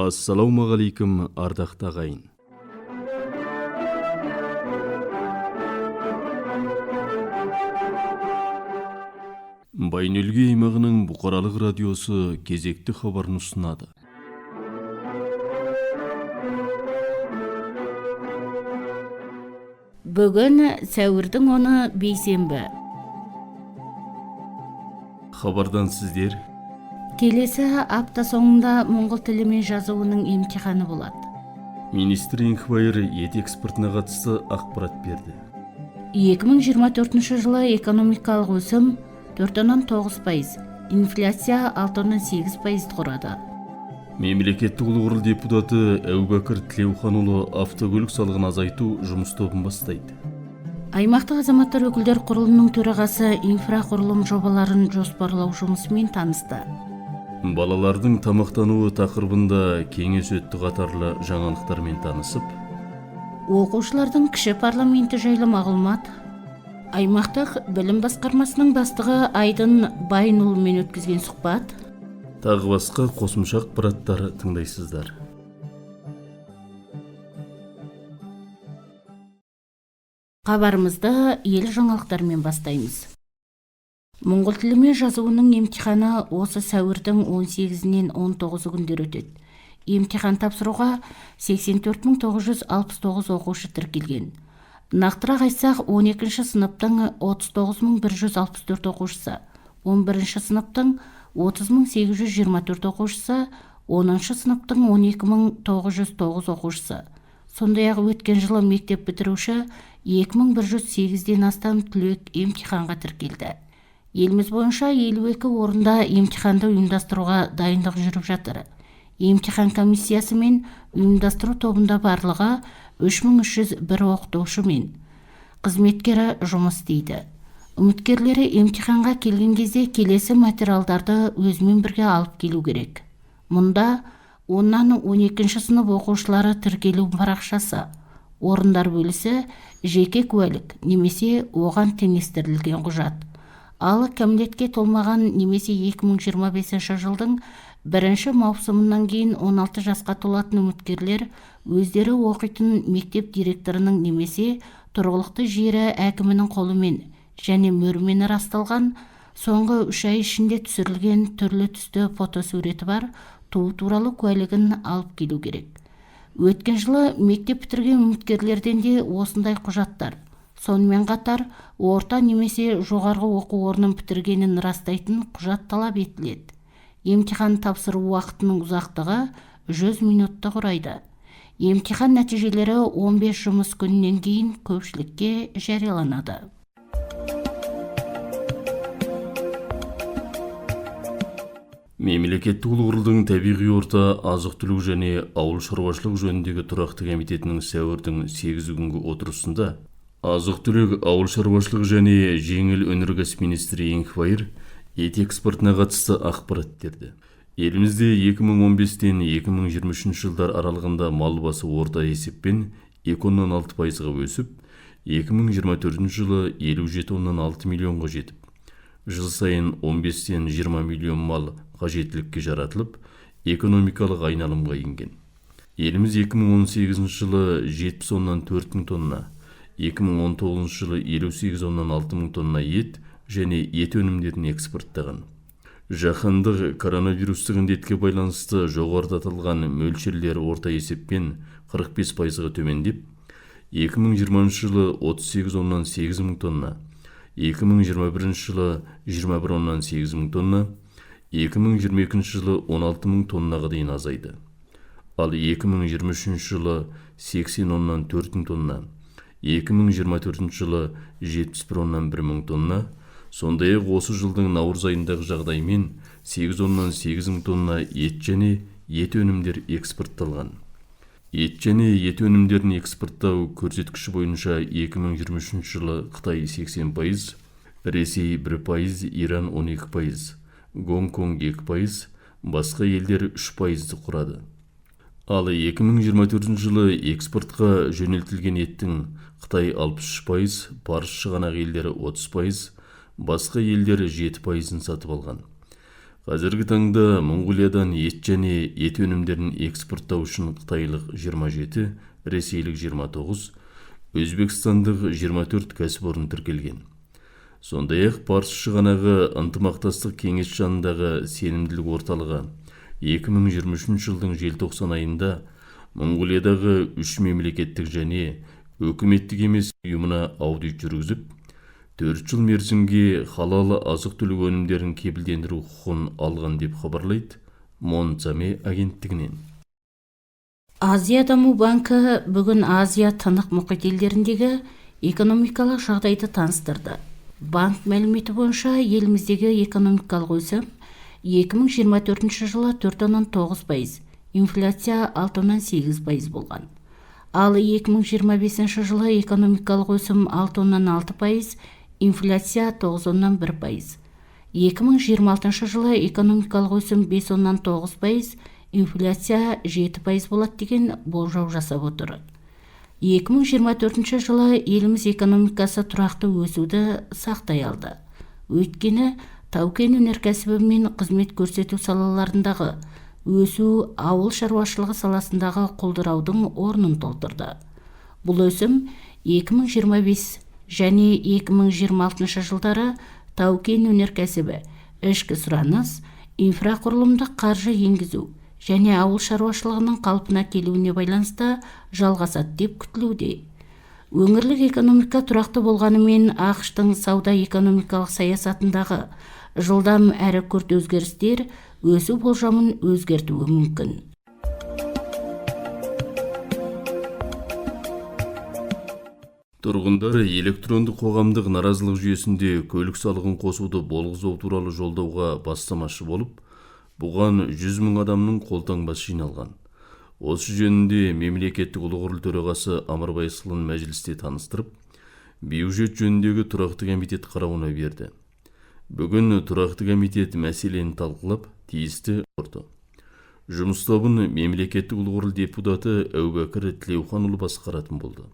Ассалаумағалейкум, ардақты ағайын. Байнөлге аймағының бұқаралық радиосы кезекті хабарын ұсынады. Бүгін сәуірдің 10-ы бейсенбі. Хабардан сіздер: Келесі апта соңында моңғол тілі мен жазуының емтиханы болады. Министр Инхбайыр ет экспортына қатысты ақпарат берді. 2024 жылы экономикалық өсім 4,9%, инфляция 6,8% құрады. Мемлекеттік ұлы депутаты Әубәкір Тілеуханұлы автокөлік салығын азайту жұмыс тобын бастайды. Аймақтық азаматтар өкілдер құрылымының төрағасы инфрақұрылым жобаларын жоспарлау жұмысымен танысты. Балалардың тамақтануы тақырыбында кеңес өтті қатарлы жаңалықтармен танысып, оқушылардың кіші парламенті жайлы мағлұмат, аймақтық білім басқармасының бастығы Айдын Байнұлымен өткізген сұхбат, тағы басқа қосымша ақпараттар тыңдайсыздар. Хабарымызды ел жаңалықтармен бастаймыз. Моңғол тілі мен жазуының емтиханы осы сәуірдің 18-нен 19 күндер өтеді. Емтихан тапсыруға 84.969 оқушы тіркелген. Нақтырақ айтсақ, 12-ші сыныптың 39.164 оқушысы, 11-ші сыныптың 30.824 оқушысы, 10-ші сыныптың 12.909 оқушысы. Сондай-ақ өткен жылы мектеп бітіруші 2108-ден астам түлек емтиханға тіркелді. Еліміз бойынша 52 орында емтиханды ұйымдастыруға дайындық жүріп жатыр. Емтихан комиссиясы мен ұйымдастыру тобында барлығы 3301 оқытушы мен қызметкері жұмыс істейді. Үміткерлері емтиханға келген кезде келесі материалдарды өзімен бірге алып келу керек. Мұнда 10-нан 12-ші сынып оқушылары тіркелу парақшасы, орындар бөлісі, жеке куәлік немесе оған теңестірілген құжат. Ал кәмелетке толмаған немесе 2025 жылдың 1 маусымынан кейін 16 жасқа толатын үміткерлер өздері оқитын мектеп директорының немесе тұрғылықты жері әкімінің қолымен және мөрімен расталған соңғы 3 ай ішінде түсірілген түрлі түсті фотосуреті бар туу туралы куәлігін алып келу керек. Өткен жылы мектеп бітірген үміткерлерден де осындай құжаттар, сонымен қатар орта немесе жоғарғы оқу орнын бітіргенін растайтын құжат талап етіледі. Емтихан тапсыру уақытының ұзақтығы 100 минутты құрайды. Емтихан нәтижелері 15 жұмыс күнінен кейін көпшілікке жарияланады. Мемлекеттік ұлы табиғи орта, азық-түлік және ауыл шаруашылық жөніндегі тұрақты комитетінің сәуірдің 8 күнгі отырысында азық-түлік, ауыл шаруашылық және жеңіл өнеркәсіп министрі Инхбайыр ет экспортына қатысты ақпарат берді. Елімізде 2015-тен 2023 жылдар аралығында мал басы орта есеппен 2,6%-ға өсіп, 2024 жылы 57,6 миллионға жетіп, жыл сайын 15-тен 20 миллион мал қажеттілікке жаратылып, экономикалық айналымға енген. Еліміз 2018 жылы 70,4 мың тонна, 2019 жылы 58,6 мың тонна ет және ет өнімдерін экспорттаған. Жаһандық коронавирустық індетке байланысты жоғарыда аталған мөлшерлер орта есеппен 45%-ға төмендеп, 2020 жылы 38,8 мың тонна, 2021 жылы 21,8 мың тонна, 2022 жылы 16 мың тоннаға дейін азайды. Ал 2023 жылы 80,4 мың тонна, 2024 жылы 71,1 мың тонна, сондай-ақ осы жылдың наурыз айындағы жағдаймен 8,8 мың тонна ет және ет өнімдер экспортталған. Ет және ет өнімдерін экспорттау көрсеткіші бойынша 2023 жылы Қытай 80%, Ресей 1%, Иран 12%, Гонконг 2%, басқа елдер 3%-ді құрады. Ал 2024 жылы экспортқа жөнелтілген еттің Қытай 63%, парыз шығанақ елдері 30%, басқа елдері 7%-ын сатып алған. Қазіргі таңда Монғолиядан ет және ет өнімдерін экспорттау үшін қытайлық 27, ресейлік 29, Өзбекстандық 24 кәсіпорын тіркелген. Сондай-ақ Парсы шығанағы ынтымақтастық кеңес жанындағы сенімділік орталығы 2023 жылдың желтоқсан айында Монғолиядағы 3 мемлекеттік және өкіметтік емес ұйымына аудит жүргізіп, 4 жыл мерзімге халал азық-түлік өнімдерін кепілдендіру құқығын алған деп хабарлайды Монцаме агенттігінен. Азия даму банкі бүгін Азия тынық мұхит елдеріндегі экономикалық жағдайды таныстырды. Банк мәліметі бойынша еліміздегі экономикалық өсім 2024 жылы 4,9%, инфляция 6,8% болған. Ал 2025 жылы экономикалық өсім 6,6%, инфляция 9,1%. 2026 жылы экономикалық өсім 5,9%, инфляция 7% болады деген болжау жасап отыр. 2024 жылы еліміз экономикасы тұрақты өсуді сақтай алды. Өйткені тау-кен өнеркәсібі мен қызмет көрсету салаларындағы өсу ауыл шаруашылығы саласындағы құлдыраудың орнын толтырды. Бұл өсім 2025 және 2026 жылдары тау-кен өнеркәсібі, ішкі сұраныс, инфрақұрылымдық қаржы енгізу және ауыл шаруашылығының қалпына келуіне байланысты жалғасады деп күтілуде. Өңірлік экономика тұрақты болғанымен ақш-тың сауда-экономикалық саясатындағы жылдам әрі күрт өзгерістер өсу болжамын өзгертуі мүмкін. Тұрғындар электрондық қоғамдық наразылық жүйесінде көлік салығын қосуды болғызу туралы жолдауға бастамашы болып, бұған 100 мың адамның қолтаңбасы жиналған. Осы жөнінде мемлекеттік ұлы құрыл төрағасы Амарбай Сылын мәжілісте таныстырып, бюджет жөніндегі тұрақты комитет қарауына берді. Бүгін тұрақты комитет мәселені талқылап, тиісті орды. Жұмыс тобын мемлекеттік ұлы құрыл депутаты Әубәкір Тілеуханұлы басқаратын болды.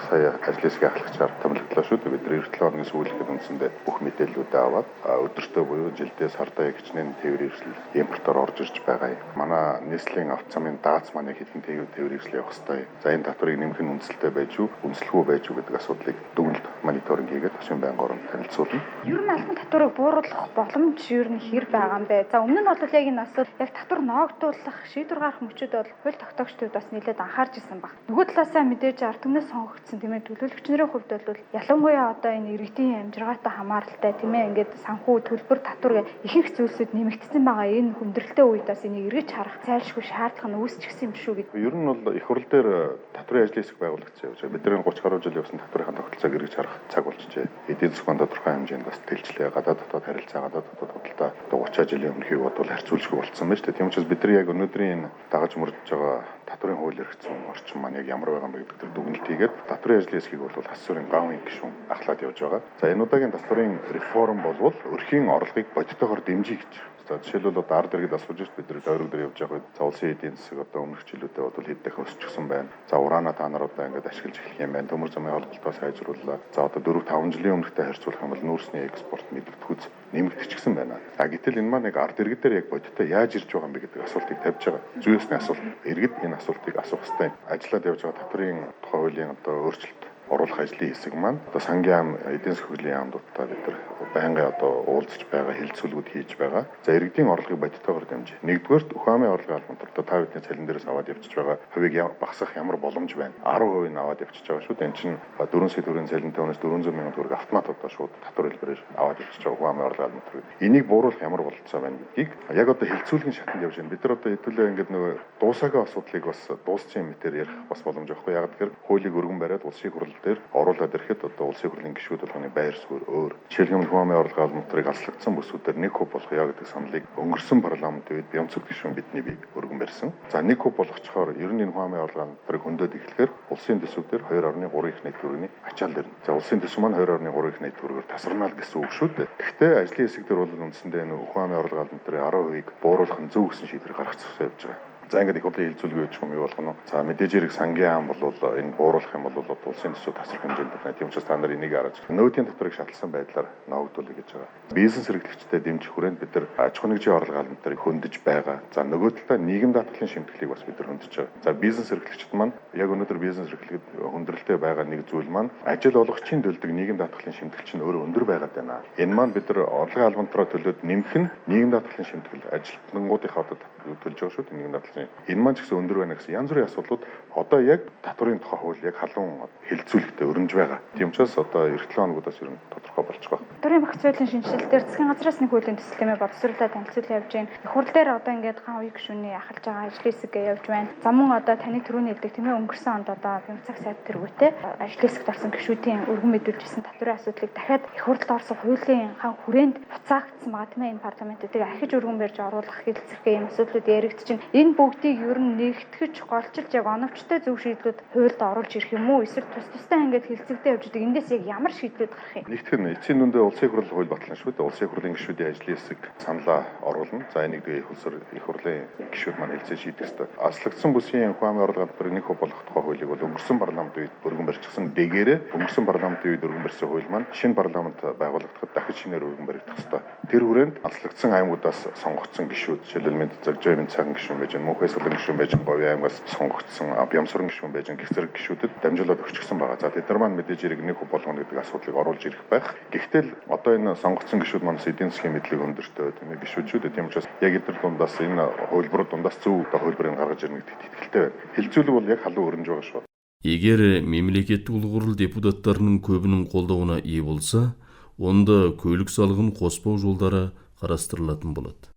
Сая ажлын хэсгийн ахлагчаар томилогдлоо шүү дээ. Бид 7 хоногийн сүүлчид үндсэндээ бүх мэдээллүүдээ аваад өдөртөө буюу жилдээ сардаа хичнээн тээвэр хэрэгсэл импортоор орж ирж байгаа юм. Манай нийслэлийн авто замын дааз маань хэдэн тээвэр хэрэгсэл явах ёстой. За энэ татварыг нэмэх нь үнэлэлтэй байж юу, үнэлэхгүй байж юу гэдэг асуудлыг дүгнэлт мониторинг хийгээд төсвийн байнгын оронд танилцуулна. Ер нь албан татварыг бууруулах боломж ер нь хэр байгаа юм бэ? За өмнө нь бол яг энэ асуудал яг татвар ноогдуулах шийдвэр гарах мөчөд бол хууль тогтоогчдод бас нэлээд анхаарч ирсэн баг. Нөгөө талаасаа мэдээж ард түмнээс сонгогдсон тийм ээ төлөөлөгчнэрийн хувьд бол ялангуяа одоо энэ иргэдийн амжиргаатай хамааралтай тийм ээ ингээд санхүү төлбөр татвар ихэнх зүйлсүүд нэмэгдсэн байгаа. Энэ хүндрэлтэй үед бас энийг эргэж харах зайлшгүй шаардлага нь үүсчихсэн юм шүү гэдэг. Ер нь бол их хурл дээр татварын ажлын хэсэг байгуулагдсан явж байгаа. Бидний 30 гаруй жил явсан татварын тогтолцоог эргэж харах цаг болчихжээ. Эдийн засгийн тодорхой хэмжээнд бас тэлжлээ. Гадаад дотоод харилцаа, гадаад дотоод худалдаа 30 жилийн өмнөхийг бодвол харьцуулшгүй болцсон байна шүү дээ. Тийм учраас бид нар яг өнөөдрийн дагаж мөрдөж байгаа татварын хууль эрхцэн орчин маань яг ямар байгаа юм бэ гэдэг дүгнэлт хийгээд татварын ажлын хэсгийг бол хасварын гавын гишүүн ахлаад явж байгаа. За энэ удаагийн татварын реформ болвол өрхийн орлогыг бодитойгоор дэмжиж гэж. За жишээлбэл одоо ард иргэд асууж ирсэн бид нар тойрог дээр явж байгаа үед за улсын эдийн засаг одоо өмнөх жилүүдэд бол хэд дахин өсчихсөн байна. За урана та нар одоо ингээд ашиглаж эхлэх юм байна. Төмөр замын холболтоо сайжрууллаа. За одоо 4-5 жилийн өмнөхтэй харьцуулах юм бол нүүрсний экспорт мэдрэдхүүц нэмэгдчихсэн байна. А гэтэл энэ маань яг ард иргэд дээр яг бодиттой яаж ирж байгаа юм бэ гэдэг асуултыг тавьж байгаа. Зүйсний асуулт. Иргэд энэ асуултыг асуух ёстой. Ажиллаад явж байгаа татварын тухай хуулийн одоо өөрчлөлт оруулах ажлын хэсэг маань одоо сангийн ам, эдийн засгийн хөгжлийн яамдуудтай бид нар байнгын одоо уулзж байгаа, хэлэлцүүлгүүд хийж байгаа. За иргэдийн орлогыг бодитойгоор дэмжиж. Нэгдүгээрт ухаамын орлогын албан тушаалд та бидний цалин дээрээс аваад явчихж байгаа хувийг багасгах ямар боломж байна? 10% нь аваад явчихж байгаа шүү дээ. Энэ чинь 4 сая төгрөгийн цалинтай хүнээс 400 мянган төгрөг автомат одоо шууд татвар хэлбэрээр аваад явчихж байгаа ухаамын орлогын албан тушаалд. Энийг бууруулах ямар бололцоо байна гэдгийг яг одоо хэлэлцүүлгийн шатанд явж байна. Бид нар одоо хэдүүлээ ингээд нөгөө дуусаагийн асуудлыг бас дууссан мэтээр ярих бас боломж авахгүй. Яг тэгэхээр хуулийг өргөн бариад улсын хурал дээр оруулаад ирэхэд одоо улсын хурлын гишүүд болгоны байр суурь өөр. Жишээлбэл ухаамын орлогын албан тушаалыг алслагдсан бүсүүдээр 1% болгоё гэдэг саналыг өнгөрсөн парламентын үед Бямцэг гишүүн бидний бий өргөн барьсан. За 1% болгочхоор ер нь энэ ухаамын орлогын албан тушаалыг хөндөд эхлэхээр улсын төсвүүдээр 2.3 их найт төгрөгийн ачаал ирнэ. За улсын төсөв маань 2.3 их найт төгрөгөөр тасарнаа л гэсэн үг шүү дээ. Гэхдээ ажлын хэсэг дээр бол үндсэндээ энэ ухаамын орлогын албан тушаалын 10%-ийг бууруулах нь зөв гэсэн шийдвэр гаргах хэрэгтэй явж байгаа. За ингээд их хурлын хилцүүлэг гэж юм юу болгоно. За мэдээж хэрэг сангийн ам бол энэ бууруулах юм бол улсын төсөв тасрах хэмжээнд байна. Тийм учраас та нар энийг харж нөөдийн татварыг шатлсан байдлаар ногдуулъя гэж байгаа. Бизнес эрхлэгчдэд дэмжих хүрээнд бид нар аж ахуйн нэгжийн орлого албаныг хөндөж байгаа. За нөгөө талаа нийгэм даатгалын шимтгэлийг бас бид нар хөндөж байгаа. За бизнес эрхлэгчид маань яг өнөөдөр бизнес эрхлэхэд хүндрэлтэй байгаа нэг зүйл маань ажил олгогчийн төлдөг нийгэм даатгалын шимтгэл чинь өөрөө өндөр байгаад байна. Энэ маань бид нар орлогын албантраа төлөөд нэмэх нь нийгэм даатгалын шимтгэл ажилтнуудынхаа одоо төлж байгаа шүү дээ нийгэм даатгалын. Энэ маань ч гэсэн өндөр байна гэсэн янз бүрийн асуудлууд одоо яг татварын тухай хууль яг халуун хилцүүлэгтээ өрнөж байгаа. Тийм учраас одоо эх 7 хоногудаас ер нь тодорхой болж байгаа. Татварын багц байдлын шинжилэлээр засгийн газраас нэг хуулийн төсөлтөмөө боловсруулаад танилцуулан явж байна. Эх хурл дээр одоо ингээд хан уян гишүүний ахалж байгаа ажлын хэсэг явж байна. За мөн одоо таны түрүүний хэлдэг тийм ээ өнгөрсөн онд одоо бямцаг сайд тэргүүтэй ажлын хэсэгт орсон гишүүдийн өргөн мэдүүлжсэн татварын асуудлыг дахиад эх хурлд орсон хуулийн хан хүрээнд буцаагдсан байгаа тийм ээ энэ парламентыг ахиж өргөн барьж оруулах хэлцэрхээ юм асуудлууд яригдчихэв. Энэ бүгдийг ер нь нэгтгэж голчилж яг оновчтой зөв шийдлүүд хуульд оруулж ирэх юм уу? Эсвэл тус тустай ингээд хэлцэгдээ явж байгаа. Эндээс яг ямар шийдлүүд гарах юм? Нэгтгэх нь эцсийн дүндээ улсын хурл хууль батлана шүү дээ. Улсын хурлын гишүүдийн ажлын хэсэг саналаа оруулна. За энийг их хурлын гишүүд маань хэлцээ шийдэх ёстой. Аслагдсан бүсийн хувь амын орлого албарыг нэг хувь болгох тухай хуулийг бол өнгөрсөн парламент үед өргөн барьчихсан дэгээрээ өнгөрсөн парламентын үед өргөн барьсан хууль маань шинэ парламент байгуулагдахад дахиж шинээр өргөн баригдах ёстой. Тэр хүрээнд аслагдсан аймагудаас сонгогдсон гишүүд жишээлбэл Зогжоовын цагаан гишүүн байж, Мөнхбай сүлэн гишүүн байж, Говийн аймагаас сонгогдсон Бямсуран гишүүн байж гэх зэрэг гишүүдэд дамжуулаад өгчихсөн байгаа. За тэд нар маань мэдээж хэрэг нэг хувь болгоно гэдэг асуудлыг оруулж ирэх байх. Гэхдээ л одоо энэ сонгогдсон гишүүд маань эдийн засгийн мэдлэг өндөртэй тийм ээ гишүүдчүүд. Тийм учраас яг эдгээр дундаас энэ хөлбөрөд дундаас зөв хөлбөрийг гаргаж ирнэ гэдэгт итгэлтэй байна. Хилцүүлэг бол яг халуун өрнөж байгаа шүү. Егер мемлекеттик улгурул депутаттарының көбінің қолдауына ие болса, онда көлік салығын қоспау жолдары қарастырылатын болады.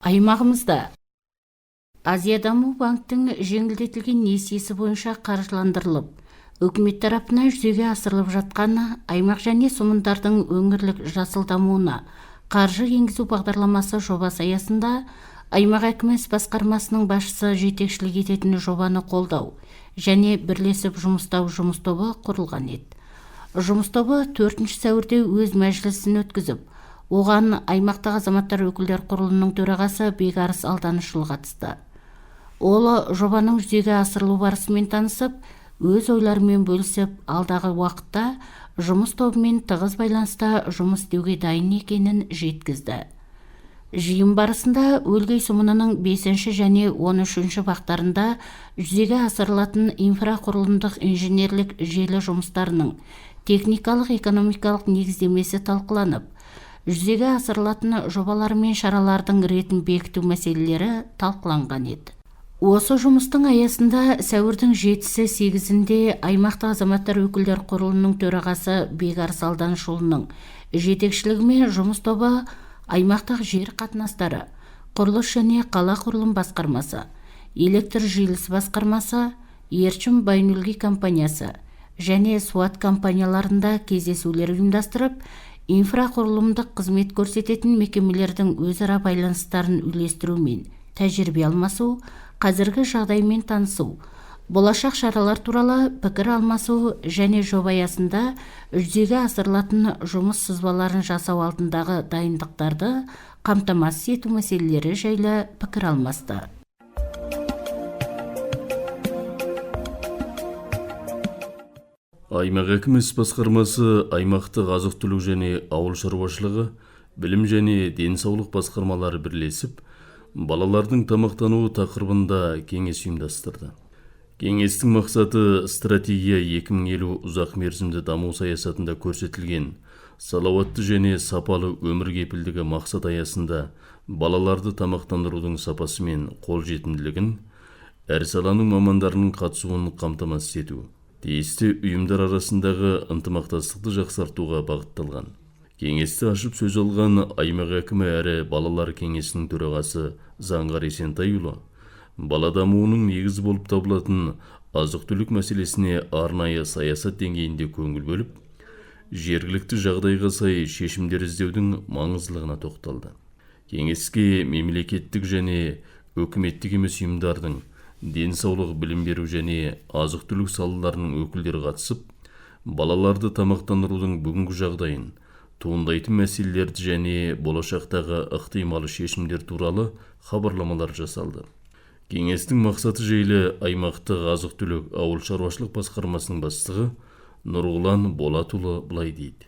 Аймағымызда Азия даму банктың жеңілдетілген несиесі бойынша қаржыландырылып, үкімет тарапынан жүзеге асырылып жатқан аймақ және сумындардың өңірлік жасыл дамуына қаржы енгізу бағдарламасы жобасы аясында аймақ әкімі іс басқармасының басшысы жетекшілік ететін жобаны қолдау және бірлесіп жұмыстау жұмыс тобы құрылған еді. Жұмыс тобы 4 сәуірде өз мәжілісін өткізіп, оған аймақтағы азаматтар өкілдер құрылымының төрағасы Бекарыс Алданышұлы қатысты. Ол жобаның жүзеге асырылу барысымен танысып, өз ойларымен бөлісіп, алдағы уақытта жұмыс тобымен тығыз байланыста жұмыс істеуге дайын екенін жеткізді. Жиын барысында Өлгей сұмынының 5 және 13 бақтарында жүзеге асырылатын инфрақұрылымдық инженерлік желі жұмыстарының техникалық экономикалық негіздемесі талқыланып, жүзеге асырылатын жобалар мен шаралардың ретін бекіту мәселелері талқыланған еді. Осы жұмыстың аясында сәуірдің 7-8-інде аймақтық азаматтар өкілдер құрылымының төрағасы Бекарыс Алданышұлының жетекшілігімен жұмыс тобы аймақтық жер қатынастары, құрылыс және қала құрылым басқармасы, электр желісі басқармасы, Ерчім Байнөлгей компаниясы және Суат компанияларында кездесулер ұйымдастырып, инфрақұрылымдық қызмет көрсететін мекемелердің өзара байланыстарын үйлестірумен тәжірибе алмасу, қазіргі жағдаймен танысу, болашақ шаралар туралы пікір алмасу және жоба аясында жүзеге асырылатын жұмыс сызбаларын жасау алдындағы дайындықтарды қамтамасыз ету мәселелері жайлы пікір алмасты. Аймақ әкімі іс басқармасы аймақтық азық-түлік және ауыл шаруашылығы, білім және денсаулық басқармалары бірлесіп, балалардың тамақтануы тақырыбында кеңес ұйымдастырды. Кеңестің мақсаты стратегия 2050 ұзақ мерзімді даму саясатында көрсетілген салауатты және сапалы өмір кепілдігі мақсат аясында балаларды тамақтандырудың сапасы мен қолжетімділігін, әр саланың мамандарының қатысуын қамтамасыз ету, тиісті ұйымдар арасындағы ынтымақтастықты жақсартуға бағытталған. Кеңесті ашып сөз алған аймақ әкімі әрі балалар кеңесінің төрағасы Заңғар Есентайұлы, бала дамуының негізі болып табылатын азық-түлік мәселесіне арнайы саясат деңгейінде көңіл бөліп, жергілікті жағдайға сай шешімдер іздеудің маңыздылығына тоқталды. Кеңеске мемлекеттік және үкіметтік емес ұйымдардың денсаулық білім беру және азық-түлік салаларының өкілдері қатысып, балаларды тамақтандырудың бүгінгі жағдайын, туындайтын мәселелерді және болашақтағы ықтималы шешімдер туралы хабарламалар жасалды. Кеңестің мақсаты жайлы аймақтық азық-түлік ауыл шаруашылық басқармасының бастығы Нұрғұлан Болатұлы былай дейді.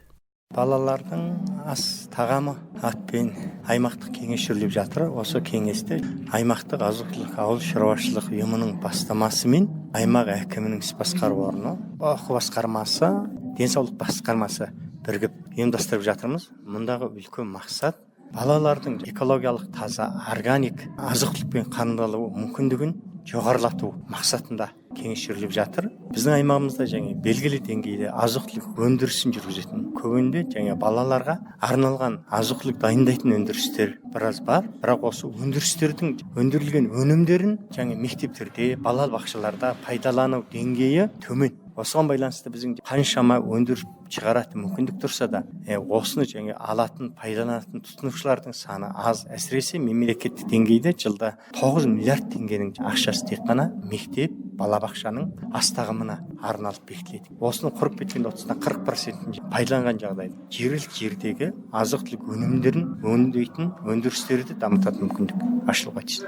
Балалардың ас тағамы атпен аймақтық кеңес жүргізіліп жатыр. Осы кеңесте аймақтық азық-түлік ауыл шаруашылық ұйымының бастамасымен аймақ әкімінің іс басқару орны, оқу басқармасы, денсаулық басқармасы бірігіп ұйымдастырып жатырмыз. Мұндағы үлкен мақсат балалардың экологиялық таза, органик азық-түлікпен қамтылу мүмкіндігін жоғарылату мақсатында кеңес жүргізіліп жатыр. Біздің аймағымызда жаңа белгілі деңгейде азық-түлік өндірісін жүргізетін, көбінде жаңа балаларға арналған азық-түлік дайындайтын өндірістер біраз бар. Бірақ осы өндірістердің өндірілген өнімдерін жаңа мектептерде, балабақшаларда пайдалану деңгейі төмен. Осыған байланысты біздің қаншама өндіріп шығаратын мүмкіндік тұрса да, осыны жаңа алатын, пайдаланатын тұтынушылардың саны аз. Әсіресе мемлекеттік деңгейде жылда 9 миллиард теңгенің ақшасы тек қана мектеп, балабақшаның ас тағамына арналып бекітіледі. Осының құрып кеткен 30-40% пайдаланған жағдайда жергілікті жердегі азық-түлік өнімдерін өңдейтін өндірістерді дамытатын мүмкіндік ашылуға тиіс.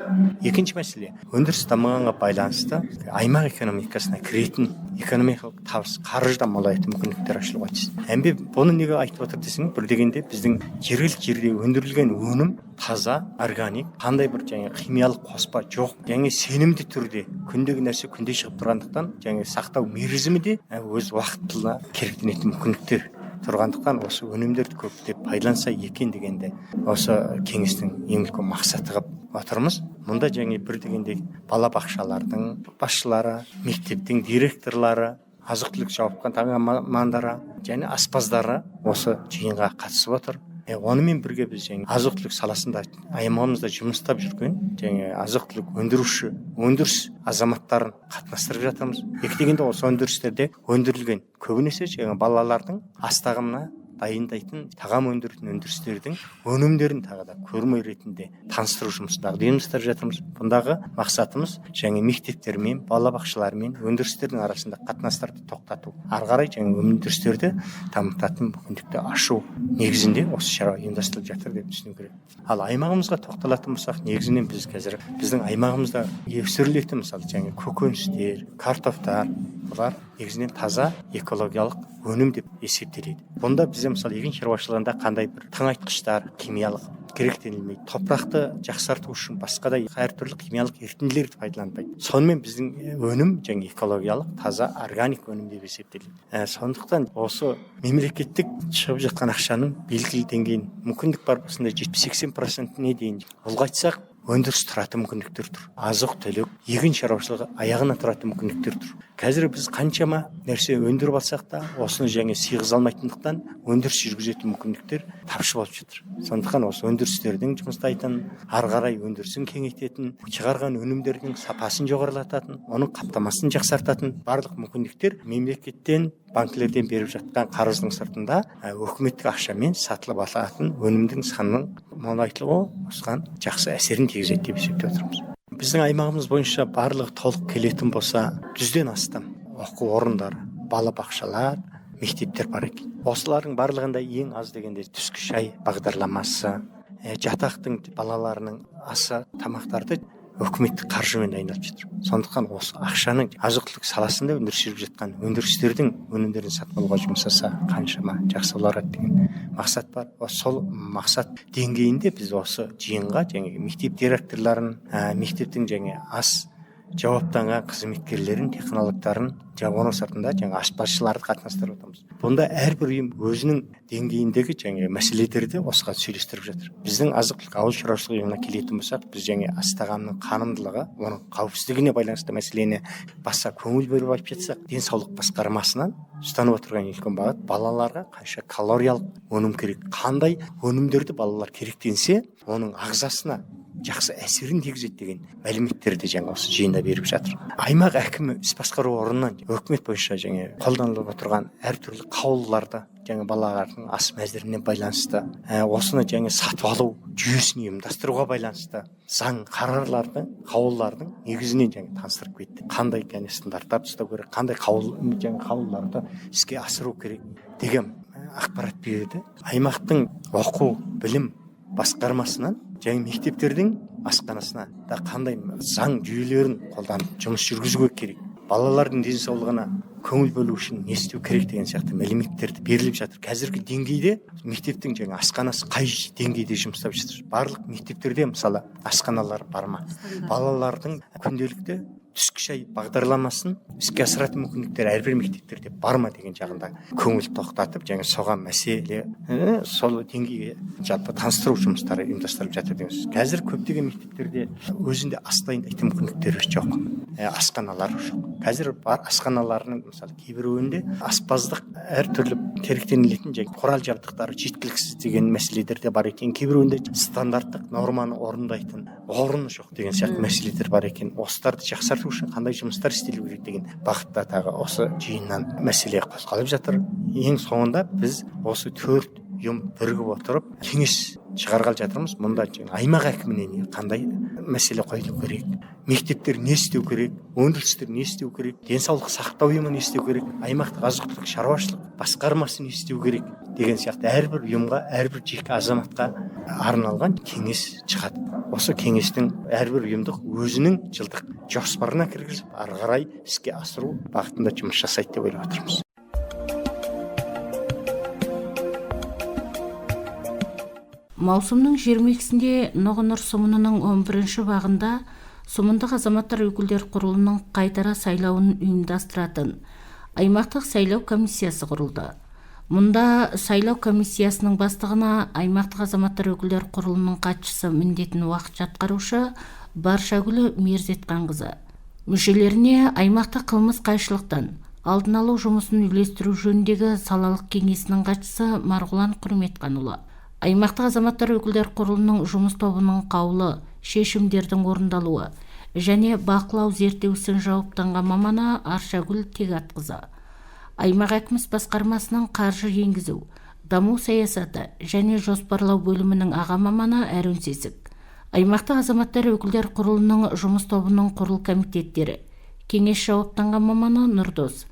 Екінші мәселе, өндіріс дамығанға байланысты аймақ экономикасына кіретін экономикалық табыс, қаржыда молайтын мүмкіндіктер ашылуға тиіс. Әмбе бұны неге айтып отыр десең, бір дегенде біздің жергілікті жерде өндірілген өнім таза, органик, қандай бір жаңа химиялық қоспа жоқ, жаңа сенімді түрде күндегі нәрсе күнде шығып тұрғандықтан, жаңа сақтау мерзімі де өз уақытылы керектенетін мүмкіндіктер тұрғандықтан осы өнімдерді көптеп пайдаланса екен дегенде осы кеңестің ең үлкен мақсаты қылып отырмыз. Мұнда жаңа бір дегенде балабақшалардың басшылары, мектептің директорлары, азық-түлік жауапты мамандары және аспаздары осы жиынға қатысып отыр. Онымен бірге біз азық-түлік саласында аймағымызда жұмыстап жүрген азық-түлік өндіріс азаматтарын қатынастырып жатырмыз. Екі дегенде осы өндірістерде өндірілген көбінесе балалардың ас тағамына дайындайтын тағам өндіретін өндірістердің өнімдерін тағы да көрме ретінде таныстыру жұмыстарды ұйымдастырып жатырмыз. Бұндағы мақсатымыз мектептермен, балабақшалармен өндірістердің арасында қатынастарды тоқтату, ары қарай өндірістерді дамытатын мүмкіндікті ашу негізінде осы шара ұйымдастырылып жатыр деп түсіну керек. Ал аймағымызға тоқталатын болсақ, негізінен біз қазір біздің аймағымызда өсірілетін мысалы көкөністер, картоптар, бұлар негізінен таза экологиялық өнім деп есептеледі. Бұнда бізде мысалы егін шаруашылығында қандай бір тыңайтқыштар, химиялық керектенілмейді. Топырақты жақсарту үшін басқа да әртүрлі химиялық ерітінділерді пайдаланбайды. Сонымен біздің өнім экологиялық, таза, органик өнім деп есептеледі. Сондықтан осы мемлекеттік шығып жатқан ақшаның белгілі деңгейін мүмкіндік бар болсында 70-80%-не дейін ұлғайтсақ, өндіріс тұратын мүмкіндіктер тұр. Азық-түлік, егін шаруашылығы аяғына тұратын мүмкіндіктер тұр. Қазір біз қаншама нәрсе өндіріп алсақ та, осыны сыйғыза алмайтындықтан өндіріс жүргізетін мүмкіндіктер тапшы болып жатыр. Сондықтан осы өндірістердің жұмыстайтын, ары қарай өндірісін кеңейтетін, шығарған өнімдердің сапасын жоғарылататын, оның қаптамасын жақсартатын барлық мүмкіндіктер мемлекеттен, банкілерден беріп жатқан қарыздың сыртында үкіметтік ақшамен сатылып алатын өнімдің санының молайтылуы осыған жақсы әсерін тигізеді деп есептеп отырмыз. Біздің аймағымыз бойынша барлығы толық келетін болса 100-ден астам оқу орындары, балабақшалар, мектептер бар екен. Осылардың барлығында ең аз дегенде түскі шай бағдарламасы, жатақтың балаларының асы, тамақтарды үкіметтік қаржымен дайындалып жатыр. Сондықтан осы ақшаның азық-түлік саласында өндіріс жүргізіп жатқан өндірістердің өнімдерін сатып алуға жұмсаса қаншама жақсы болар деген мақсат бар. Сол мақсат деңгейінде біз осы жиынға мектеп директорларын, мектептің ас жауаптанған қызметкерлерін, технологтарын, оның сыртында аспазшыларды қатынастырып отырмыз. Бұнда әрбір ұйым өзінің деңгейіндегі мәселелерді осыған сөйлестіріп жатыр. Біздің азық-түлік ауыл шаруашылығы ұйымына келетін болсақ, біз ас тағамның қанымдылығы, оның қауіпсіздігіне байланысты мәселені баса көңіл бөліп айтып жатсақ, денсаулық басқармасынан ұстанып отырған үлкен бағыт балаларға қанша калориялық өнім керек, қандай өнімдерді балалар керектенсе, оның ағзасына жақсы әсерін тигізеді деген мәліметтерді жаңа осы жиында беріп жатыр. Аймақ әкімі іс басқару орнынан өкімет бойынша жаңа қолданылып отырған әртүрлі қаулыларды жаңа балалардың ас мәзіріне байланысты, осыны жаңа сатып алу жүйесін ұйымдастыруға байланысты заң қарарлардың, қаулылардың негізінен жаңа таныстырып кетті. Қандай жаңа стандарттар ұстау керек, қандай қаулыларды іске асыру керек деген ақпарат берді. Аймақтың оқу білім басқармасынан және мектептердің асханасына да қандай заң жүйелерін қолданып жұмыс жүргізуге керек, балалардың денсаулығына көңіл бөлу үшін не істеу керек деген сияқты мәліметтерді беріліп жатыр. Қазіргі деңгейде мектептің жаңа асханасы қай деңгейде жұмыс істеп жатыр? Барлық мектептерде мысалы асханалар бар ма? Балалардың күнделікті түскі шай бағдарламасын іске асыратын мүмкіндіктер әрбір мектептерде бар ма деген жағында көңіл тоқтатып, жаңа соған мәселе сол деңгейге жалпы таныстыру жұмыстары ұйымдастырылып жатыр деген сөз. Қазір көптеген мектептерде өзінде ас дайындайтын мүмкіндіктері жоқ, асханалар жоқ. Қазір бар асханаларының мысалы кейбіреуінде аспаздық әртүрлі керектенілетін жаңа құрал жабдықтары жеткіліксіз деген мәселелер де бар екен. Кейбіреуінде стандарттық норманы орындайтын орын жоқ деген сияқты мәселелер бар екен. Осыларды жақсарту үшін қандай жұмыстар істелу керек деген бағытта тағы осы жиыннан мәселе қозғалып жатыр. Ең соңында біз осы 4 ұйым бірігіп отырып кеңес шығарғалы жатырмыз. Мұнда аймақ әкіміне қандай мәселе қойылу керек, мектептер не істеу керек, өндірістер не істеу керек, денсаулық сақтау ұйымы не істеу керек, аймақтық азық-түлік шаруашылық басқармасы не істеу керек деген сияқты әрбір ұйымға, әрбір жеке азаматқа арналған кеңес шығады. Осы кеңестің әрбір ұйымдық өзінің жылдық жоспарына кіргізіп, ары қарай іске асыру бағытында жұмыс жасайды деп ойлап отырмыз. Маусымның 22-сінде Ноғынұр сұмынының 11-ші бағында сұмындық азаматтар өкілдер құрылының қайтара сайлауын ұйымдастыратын аймақтық сайлау комиссиясы құрылды. Мұнда сайлау комиссиясының бастығына аймақтық азаматтар өкілдер құрылының хатшысы міндетін уақытша атқарушы Баршагүл Мерзетқанқызы, мүшелеріне аймақтық қылмыс қайшылықтан алдын алу жұмысын үйлестіру жөніндегі салалық кеңесінің хатшысы Марғұлан Құрметқанұлы, аймақтық азаматтар өкілдер құрылының жұмыс тобының қаулы, шешімдердің орындалуы және бақылау зерттеу ісін жауаптанған маманы Аршагүл Тегатқызы, аймақ әкіміс басқармасының қаржы енгізу, даму саясаты және жоспарлау бөлімінің аға маманы Әрін Сесік, аймақтық азаматтар өкілдер құрылының жұмыс тобының құрыл комитеттері, кеңес жауаптанған маманы Нұрдос,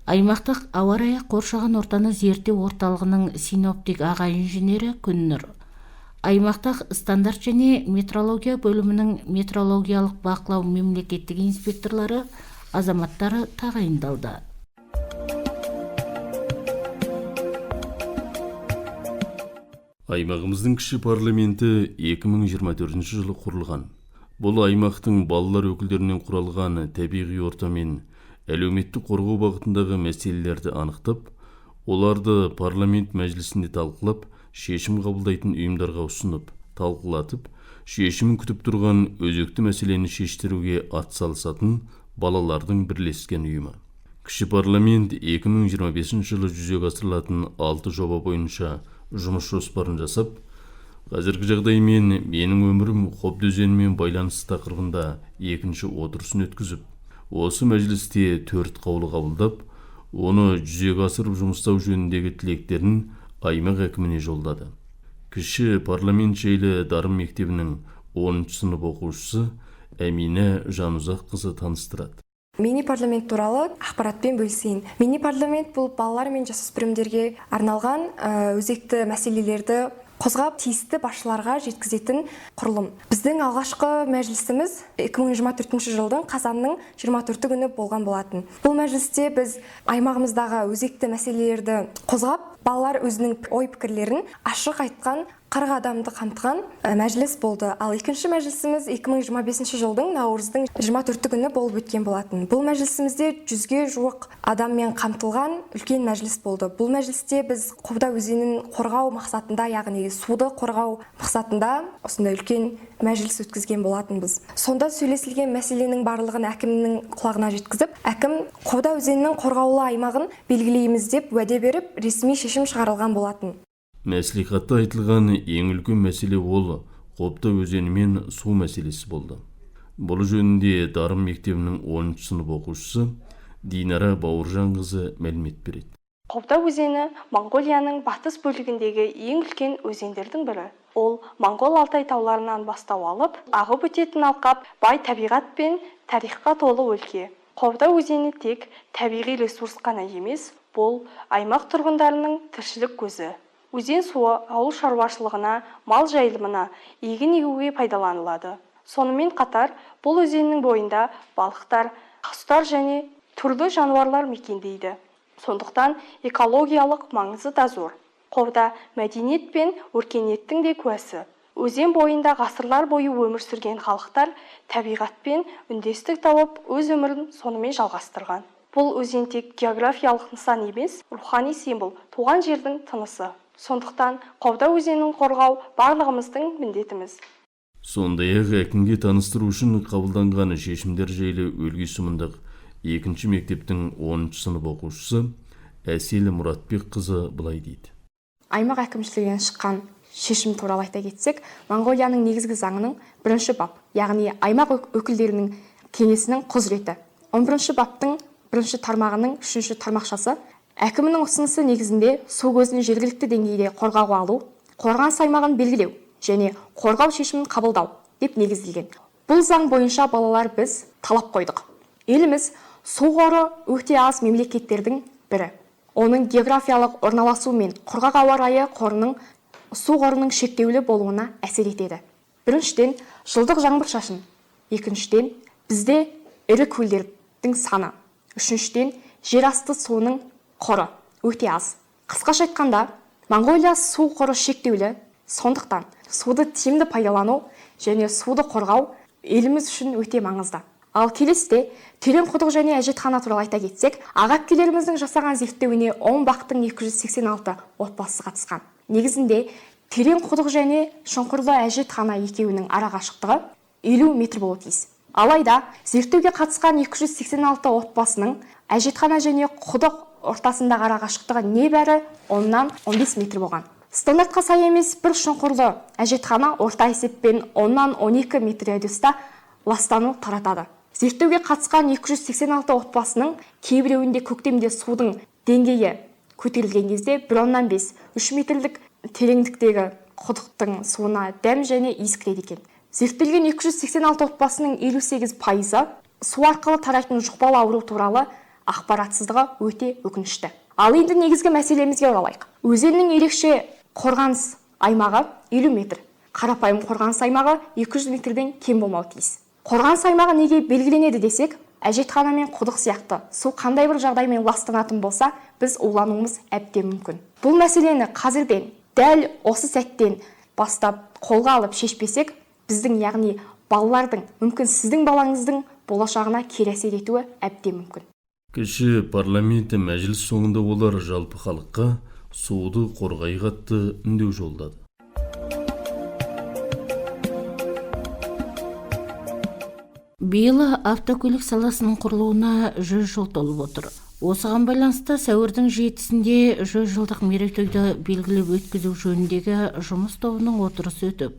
аймақтық ауа райы қоршаған ортаны зерттеу орталығының синоптик аға инженері Күннұр, аймақтық стандарт және метрология бөлімінің метрологиялық бақылау мемлекеттік инспекторлары азаматтары тағайындалды. Аймағымыздың кіші парламенті 2024 жылы құрылған. Бұл аймақтың балалар өкілдерінен құралған табиғи орта мен әлеуметтік қорғау бағытындағы мәселелерді анықтап, оларды парламент мәжілісінде талқылап, шешім қабылдайтын ұйымдарға ұсынып, талқылатып, шешімін күтіп тұрған өзекті мәселені шештіруге атсалысатын балалардың бірлескен ұйымы. Кіші парламент 2025 жылы жүзеге асырылатын 6 жоба бойынша жұмыс жоспарын жасап, қазіргі жағдаймен менің өмірім қобда өзенімен байланысты тақырыбында екінші отырысын өткізіп, осы мәжілісте 4 қаулы қабылдап, оны жүзеге асырып жұмыстау жөніндегі тілектерін аймақ әкіміне жолдады. Кіші парламент жайлы дарын мектебінің 10 сынып оқушысы Әмина Жанұзаққызы таныстырады. Мини парламент туралы ақпаратпен бөлісейін. Мини парламент бұл балалар мен жасөспірімдерге арналған өзекті мәселелерді қозғап тиісті басшыларға жеткізетін құрылым. Біздің алғашқы мәжілісіміз 2024 жылдың қазанның 24 күні болған болатын. Бұл мәжілісте біз аймағымыздағы өзекті мәселелерді қозғап, балалар өзінің ой-пікірлерін ашық айтқан 40 адамды қамтыған мәжіліс болды. Ал екінші мәжілісіміз 2025 жылдың наурыздың 24 күні болып өткен болатын. Бұл мәжілісімізде 100-ге жуық адаммен қамтылған үлкен мәжіліс болды. Бұл мәжілісте біз Қобда өзенін қорғау мақсатында, яғни суды қорғау мақсатында осындай үлкен мәжіліс өткізген болатынбыз. Сонда сөйлесілген мәселенің барлығын әкімнің құлағына жеткізіп, әкім Қобда өзенінің қорғаулы аймағын белгілейміз деп уәде беріп, ресми шешім шығарылған болатын. Мәслихатта айтылған ең үлкен мәселе ол Қобда өзені мен су мәселесі болды. Бұл жөнінде Дарын мектебінің 10 сынып оқушысы Динара Бауыржанқызы мәлімет береді. Қобда өзені Моңғолияның батыс бөлігіндегі ең үлкен өзендердің бірі. Ол Моңғол Алтай тауларынан бастау алып, ағып өтетін алқап, бай табиғат пен тарихқа толы өлке. Қобда өзені тек табиғи ресурс қана емес, бұл аймақ тұрғындарының тіршілік көзі. Өзен суы ауыл шаруашылығына, мал жайылымына, егін егуге пайдаланылады. Сонымен қатар, бұл өзеннің бойында балықтар, құстар және түрлі жануарлар мекендейді. Сондықтан экологиялық маңызы да зор. Қобда мәдениет пен өркениеттің де куәсі. Өзен бойында ғасырлар бойы өмір сүрген халықтар табиғатпен үндестік тауып, өз өмірін сонымен жалғастырған. Бұл өзен тек географиялық нысан емес, рухани символ, туған жердің тынысы. Сондықтан Қобда өзенін қорғау барлығымыздың міндетіміз. Сондай-ақ әкімге таныстыру үшін қабылданған шешімдер жайлы өлге сұмындық 2-ші мектептің 10 сынып оқушысы Әсел Мұратбекқызы былай дейді. Аймақ әкімшілігінен шыққан шешім туралы айта кетсек, Моңғолияның негізгі заңының 1-ші бап, яғни аймақ өкілдерінің кеңесінің құзыреті. 11-ші баптың 1-ші тармағының 3-ші тармақшасы әкімнің ұсынысы негізінде су көзін жергілікті деңгейде қорғауға алу, қорғаныс аймағын белгілеу және қорғау шешімін қабылдау деп негізделген. Бұл заң бойынша балалар біз талап қойдық. Еліміз су қоры өте аз мемлекеттердің бірі. Оның географиялық орналасуы мен құрғақ ауа райы су қорының шектеулі болуына әсер етеді. Біріншіден, жылдық жаңбыр шашын. Екіншіден, бізде ірі көлдердің саны. Үшіншіден, жер асты суының қоры өте аз. Қысқаша айтқанда, Моңғолия су қоры шектеулі, сондықтан суды тиімді пайдалану және суды қорғау еліміз үшін өте маңызды. Ал келесіде терең құдық және әжетхана туралы айта кетсек, аға әпкелеріміздің жасаған зерттеуіне 10 бақтың 286 отбасы қатысқан. Негізінде терең құдық және шұңқырлы әжетхана екеуінің ара қашықтығы 50 метр болуы тиіс. Алайда зерттеуге қатысқан 286 отбасының әжетхана және құдық ортасындағы ара қашықтығы небәрі 10-нан 15 метр болған. Стандартқа сай емес бір шұңқырлы әжетхана орта есеппен 10-нан 12 метр радиуста ластану таратады. Зерттеуге қатысқан 286 отбасының кейбіреуінде көктемде судың деңгейі көтерілген кезде 1,5-3 метрлік тереңдіктегі құдықтың суына дәм және иіс кіреді екен. Зерттелген 286 отбасының 58% су арқылы тарайтын жұқпалы ауру туралы ақпаратсыздығы өте өкінішті. Ал енді негізгі мәселемізге оралайық. Өзеннің ерекше қорғаныс аймағы 50 метр. Қарапайым қорғаныс аймағы 200 метрден кем болмауы тиіс. Қорғаныс аймағы неге белгіленеді десек, әжетхана мен құдық сияқты су қандай бір жағдаймен ластанатын болса, біз улануымыз әбден мүмкін. Бұл мәселені қазірден, дәл осы сәттен бастап қолға алып шешпесек, біздің, яғни балалардың, мүмкін сіздің балаңыздың болашағына кері әсер етуі әбден мүмкін. Кіші парламенті мәжіліс соңында олар жалпы халыққа суды қорғайық атты үндеу жолдады. Биыл автокөлік саласының құрылуына 100 жыл толып отыр. Осыған байланысты сәуірдің 7-сінде 100 жылдық мерейтойды белгілеп өткізу жөніндегі жұмыс тобының отырысы өтіп,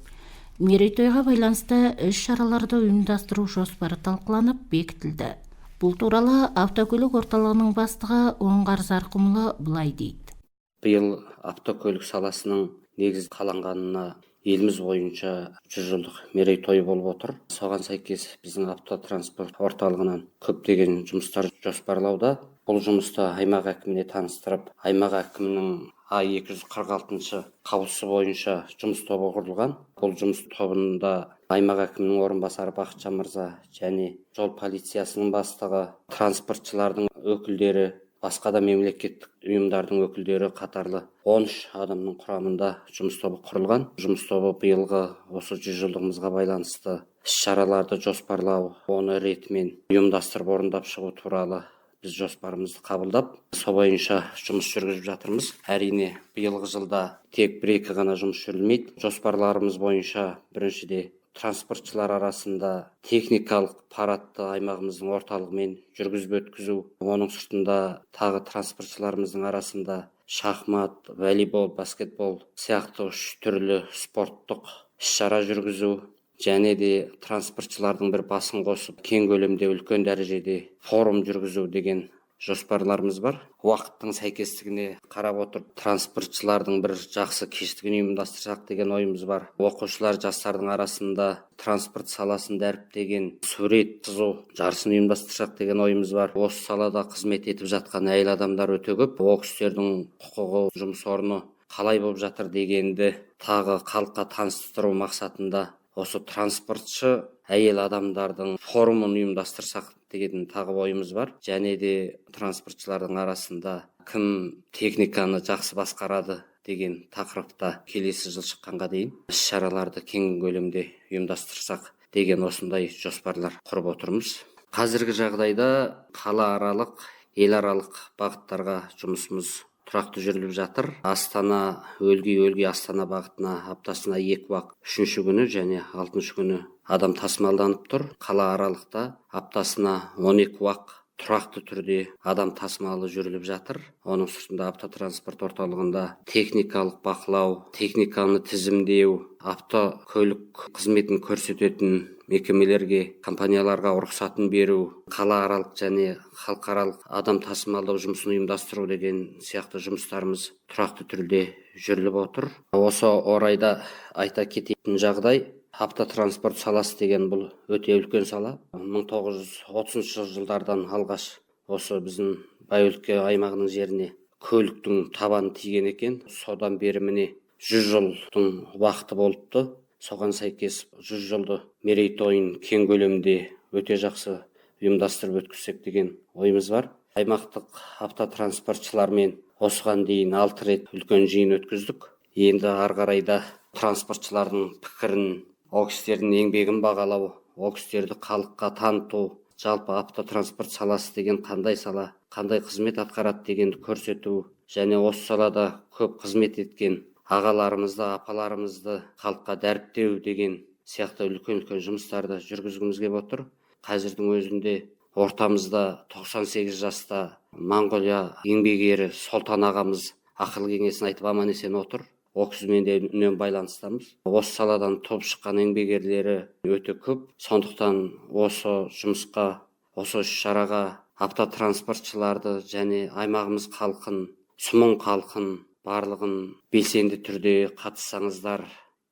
мерейтойға байланысты іс-шараларды ұйымдастыру жоспары талқыланып бекітілді. Бұл туралы автокөлік орталығының бастығы Оңғар Зарқұмлы былай дейді. Биыл автокөлік саласының негіз қаланғанына еліміз бойынша 100 жылдық мерейтой болып отыр. Соған сәйкес біздің автотранспорт орталығынан көптеген жұмыстар жоспарлауда. Бұл жұмысты аймақ әкіміне таныстырып, аймақ әкімінің А246 қаулысы бойынша жұмыс тобы құрылған. Бұл жұмыс тобында аймақ әкімінің орынбасары Бақытжан мырза және жол полициясының бастығы, транспортшылардың өкілдері, басқа да мемлекеттік ұйымдардың өкілдері қатарлы 13 адамның құрамында жұмыс тобы құрылған. Жұмыс тобы биылғы осы 100 жылдығымызға байланысты іс-шараларды жоспарлау, оны ретімен ұйымдастырып орындап шығу туралы біз жоспарымызды қабылдап, сол бойынша жұмыс жүргізіп жатырмыз. Әрине, биылғы жылда тек 1-2 ғана жұмыс жүрілмейді. Жоспарларымыз бойынша біріншіде транспортшылар арасында техникалық парадты аймағымыздың орталығымен жүргізіп өткізу, оның сыртында тағы транспортшыларымыздың арасында шахмат, волейбол, баскетбол сияқты 3 түрлі спорттық іс-шара жүргізу және де транспортшылардың бір басын қосып кең көлемде үлкен дәрежеде форум жүргізу деген жоспарларымыз бар. Уақыттың сәйкестігіне қарап отырып, транспортшылардың бір жақсы кештігін ұйымдастырсақ деген ойымыз бар. Оқушылар жастардың арасында транспорт саласын дәріптеген сурет сызу жарысын ұйымдастырсақ деген ойымыз бар. Осы салада қызмет етіп жатқан әйел адамдар өте көп. Ол кісілердің құқығы, жұмыс орны қалай болып жатыр дегенді тағы халыққа таныстыру мақсатында осы транспортшы әйел адамдардың форумын ұйымдастырсақ деген тағы ойымыз бар. Және де транспортшылардың арасында кім техниканы жақсы басқарады деген тақырыпта келесі жыл шыққанға дейін іс-шараларды кең көлемде ұйымдастырсақ деген осындай жоспарлар құрып отырмыз. Қазіргі жағдайда қалааралық, еларалық бағыттарға жұмысымыз тұрақты жүріліп жатыр. Астана, Өлгей Астана бағытына аптасына 2 уақыт, 3-ші күні және 6-шы күні адам тасымалданып тұр. Қала аралықта аптасына 12 уақыт тұрақты түрде адам тасымалы жүріліп жатыр. Оның сыртында автотранспорт орталығында техникалық бақылау, техниканы тізімдеу, автокөлік қызметін көрсететін мекемелерге, компанияларға рұқсатын беру, қалааралық және халықаралық адам тасымалдау жұмысын ұйымдастыру деген сияқты жұмыстарымыз тұрақты түрде жүріліп отыр. Осы орайда айта кететін жағдай, автотранспорт саласы деген бұл өте үлкен сала. 1930 жылдардан алғаш осы біздің Байөлке аймағының жеріне көліктің табаны тиген екен. Содан бері міне 100 жылдың уақыты болыпты. Соған сәйкес 100 жылды мерейтойын кең көлемде өте жақсы ұйымдастырып өткізсек деген ойымыз бар. Аймақтық автотранспортшылармен осыған дейін 6 рет үлкен жиын өткіздік. Енді ары қарайда транспортшылардың пікірін, ол кісілердің еңбегін бағалау, ол кісілерді халыққа таныту, жалпы автотранспорт саласы деген қандай сала, қандай қызмет атқарады дегенді көрсету, және осы салада көп қызмет еткен ағаларымызды, апаларымызды халыққа дәріптеу деген сияқты үлкен жұмыстарды жүргізгіміз келіп отыр. Қазірдің өзінде ортамызда 98 жаста Моңғолия еңбек ері Солтан ағамыз ақыл кеңесін айтып аман-есен отыр. Ол кісімен де үнемі байланыстамыз. Осы саладан топ шыққан еңбек ерлері өте көп. Сондықтан осы жұмысқа, осы іс-шараға автотранспортшыларды және аймағымыз халқын, Сұмың халқын барлығын белсенді түрде қатыссаңыздар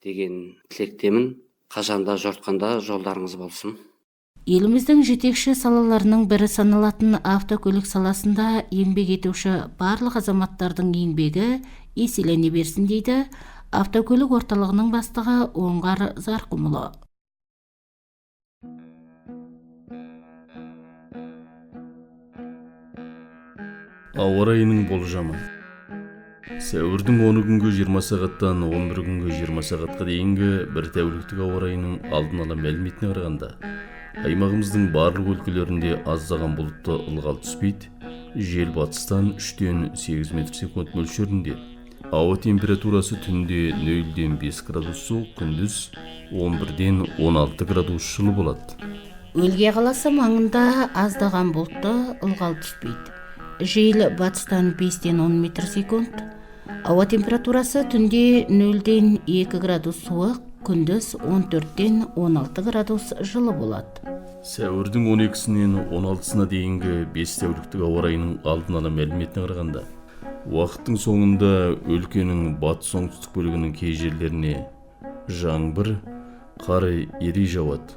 деген тілектемін. Қашанда жортқанда жолдарыңыз болсын. Еліміздің жетекші салаларының бірі саналатын автокөлік саласында еңбек етуші барлық азаматтардың еңбегі еселене берсін дейді автокөлік орталығының бастығы Оңғар Зарқұмұлы. Ауа райының болжамы. Сәуірдің 10 күнгі 20 сағаттан 11 күнгі 20 сағатқа дейінгі бір тәуліктік ауа райының алдын ала мәліметіне қарағанда, аймағымыздың барлық өлкелерінде аздаған бұлтты ылғал түспейді, жел батыстан 3-тен 8 метр секунд мөлшерінде. Ауа температурасы түнде 0-ден 5 градус суық, күндіз 11-ден 16 градус жылы болады. Өлге қаласы маңында аздаған бұлтты ылғал түспейді. Жел батыстан 5-тен 10 метр секунд. Ауа температурасы түнде 0-ден 2 градус суық, күндіз 14-ден 16 градус жылы болады. Сәуірдің 12-сінен 16-сына дейінгі 5 тәуліктік ауа райының алдын ала мәліметіне қарағанда, уақыттың соңында өлкенің батыс оңтүстік бөлігінің кей жерлеріне жаңбыр, қар ери жауады.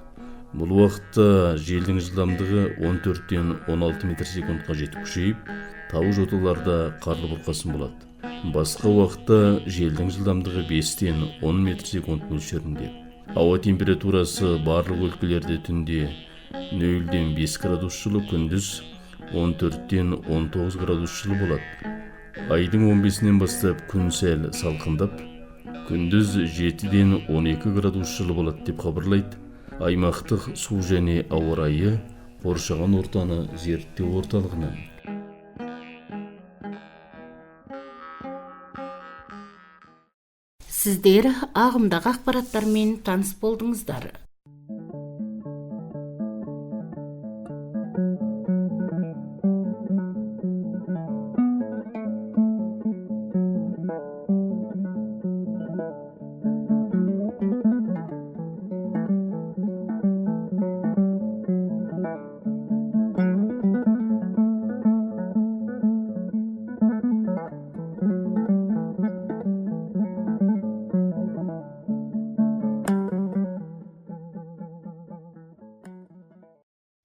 Бұл уақытта желдің жылдамдығы 14-тен 16 метр секундқа жетіп күшейіп, тау жоталарда қарлы бұрқасын болады. Басқа уақытта желдің жылдамдығы 5-тен 10 метр секунд мөлшерінде. Ауа температурасы барлық өлкелерде түнде 0-ден 5 градус жылы, күндіз 14-тен 19 градус жылы болады. Айдың 15-нен бастап күн сәл салқындап, күндіз 7-ден 12 градус жылы болады деп хабарлайды аймақтық су және ауа райы қоршаған ортаны зерттеу орталығынан. Сіздер ағымдағы ақпараттармен таныс болдыңыздар.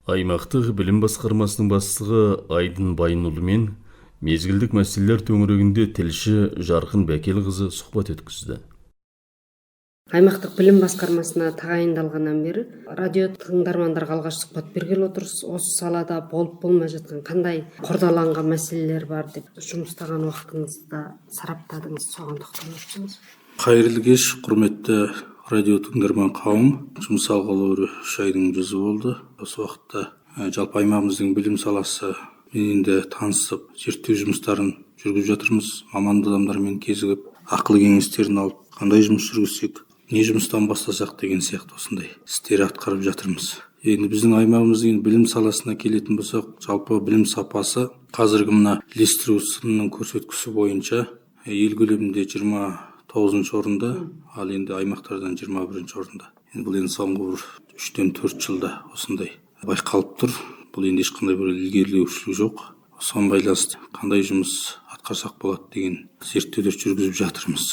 Аймақтық білім басқармасының бастығы Айдын Байынұлы мен мезгілдік мәселелер төңірегінде тілші Жарқын Бәкелқызы сұхбат өткізді. Аймақтық білім басқармасына тағайындалғаннан бері радио тыңдармандарға алғаш сұхбат бергелі отырсыз. Осы салада болып болмай жатқан қандай қордаланған мәселелер бар деп жұмыстаған уақытыңызда сараптадыңыз, соған тоқталып өтсеңіз. Қайырлы кеш, құрметті радио тыңдарман қауым. Жұмыс алғалы 3 айдың жүзі болды. Осы уақытта жалпы аймағымыздың білім саласы енді танысып, зерттеу жұмыстарын жүргізіп жатырмыз. Маманды адамдармен кезігіп, ақыл кеңестерін алып, қандай жұмыс жүргізсек, не жұмыстан бастасақ деген сияқты осындай істер атқарып жатырмыз. Енді біздің аймағымыздың білім саласына келетін болсақ, жалпы білім сапасы қазіргі мына ілестіру сынының көрсеткіші бойынша ел көлемінде 29 орында, ал енді аймақтардан 21 орында. Бұл енді соңғы 3-4 жылда осындай байқалып тұр. Бұл енді ешқандай бір ілгерілеушілік жоқ. Соған байланысты қандай жұмыс атқарсақ болады деген зерттеулер жүргізіп жатырмыз.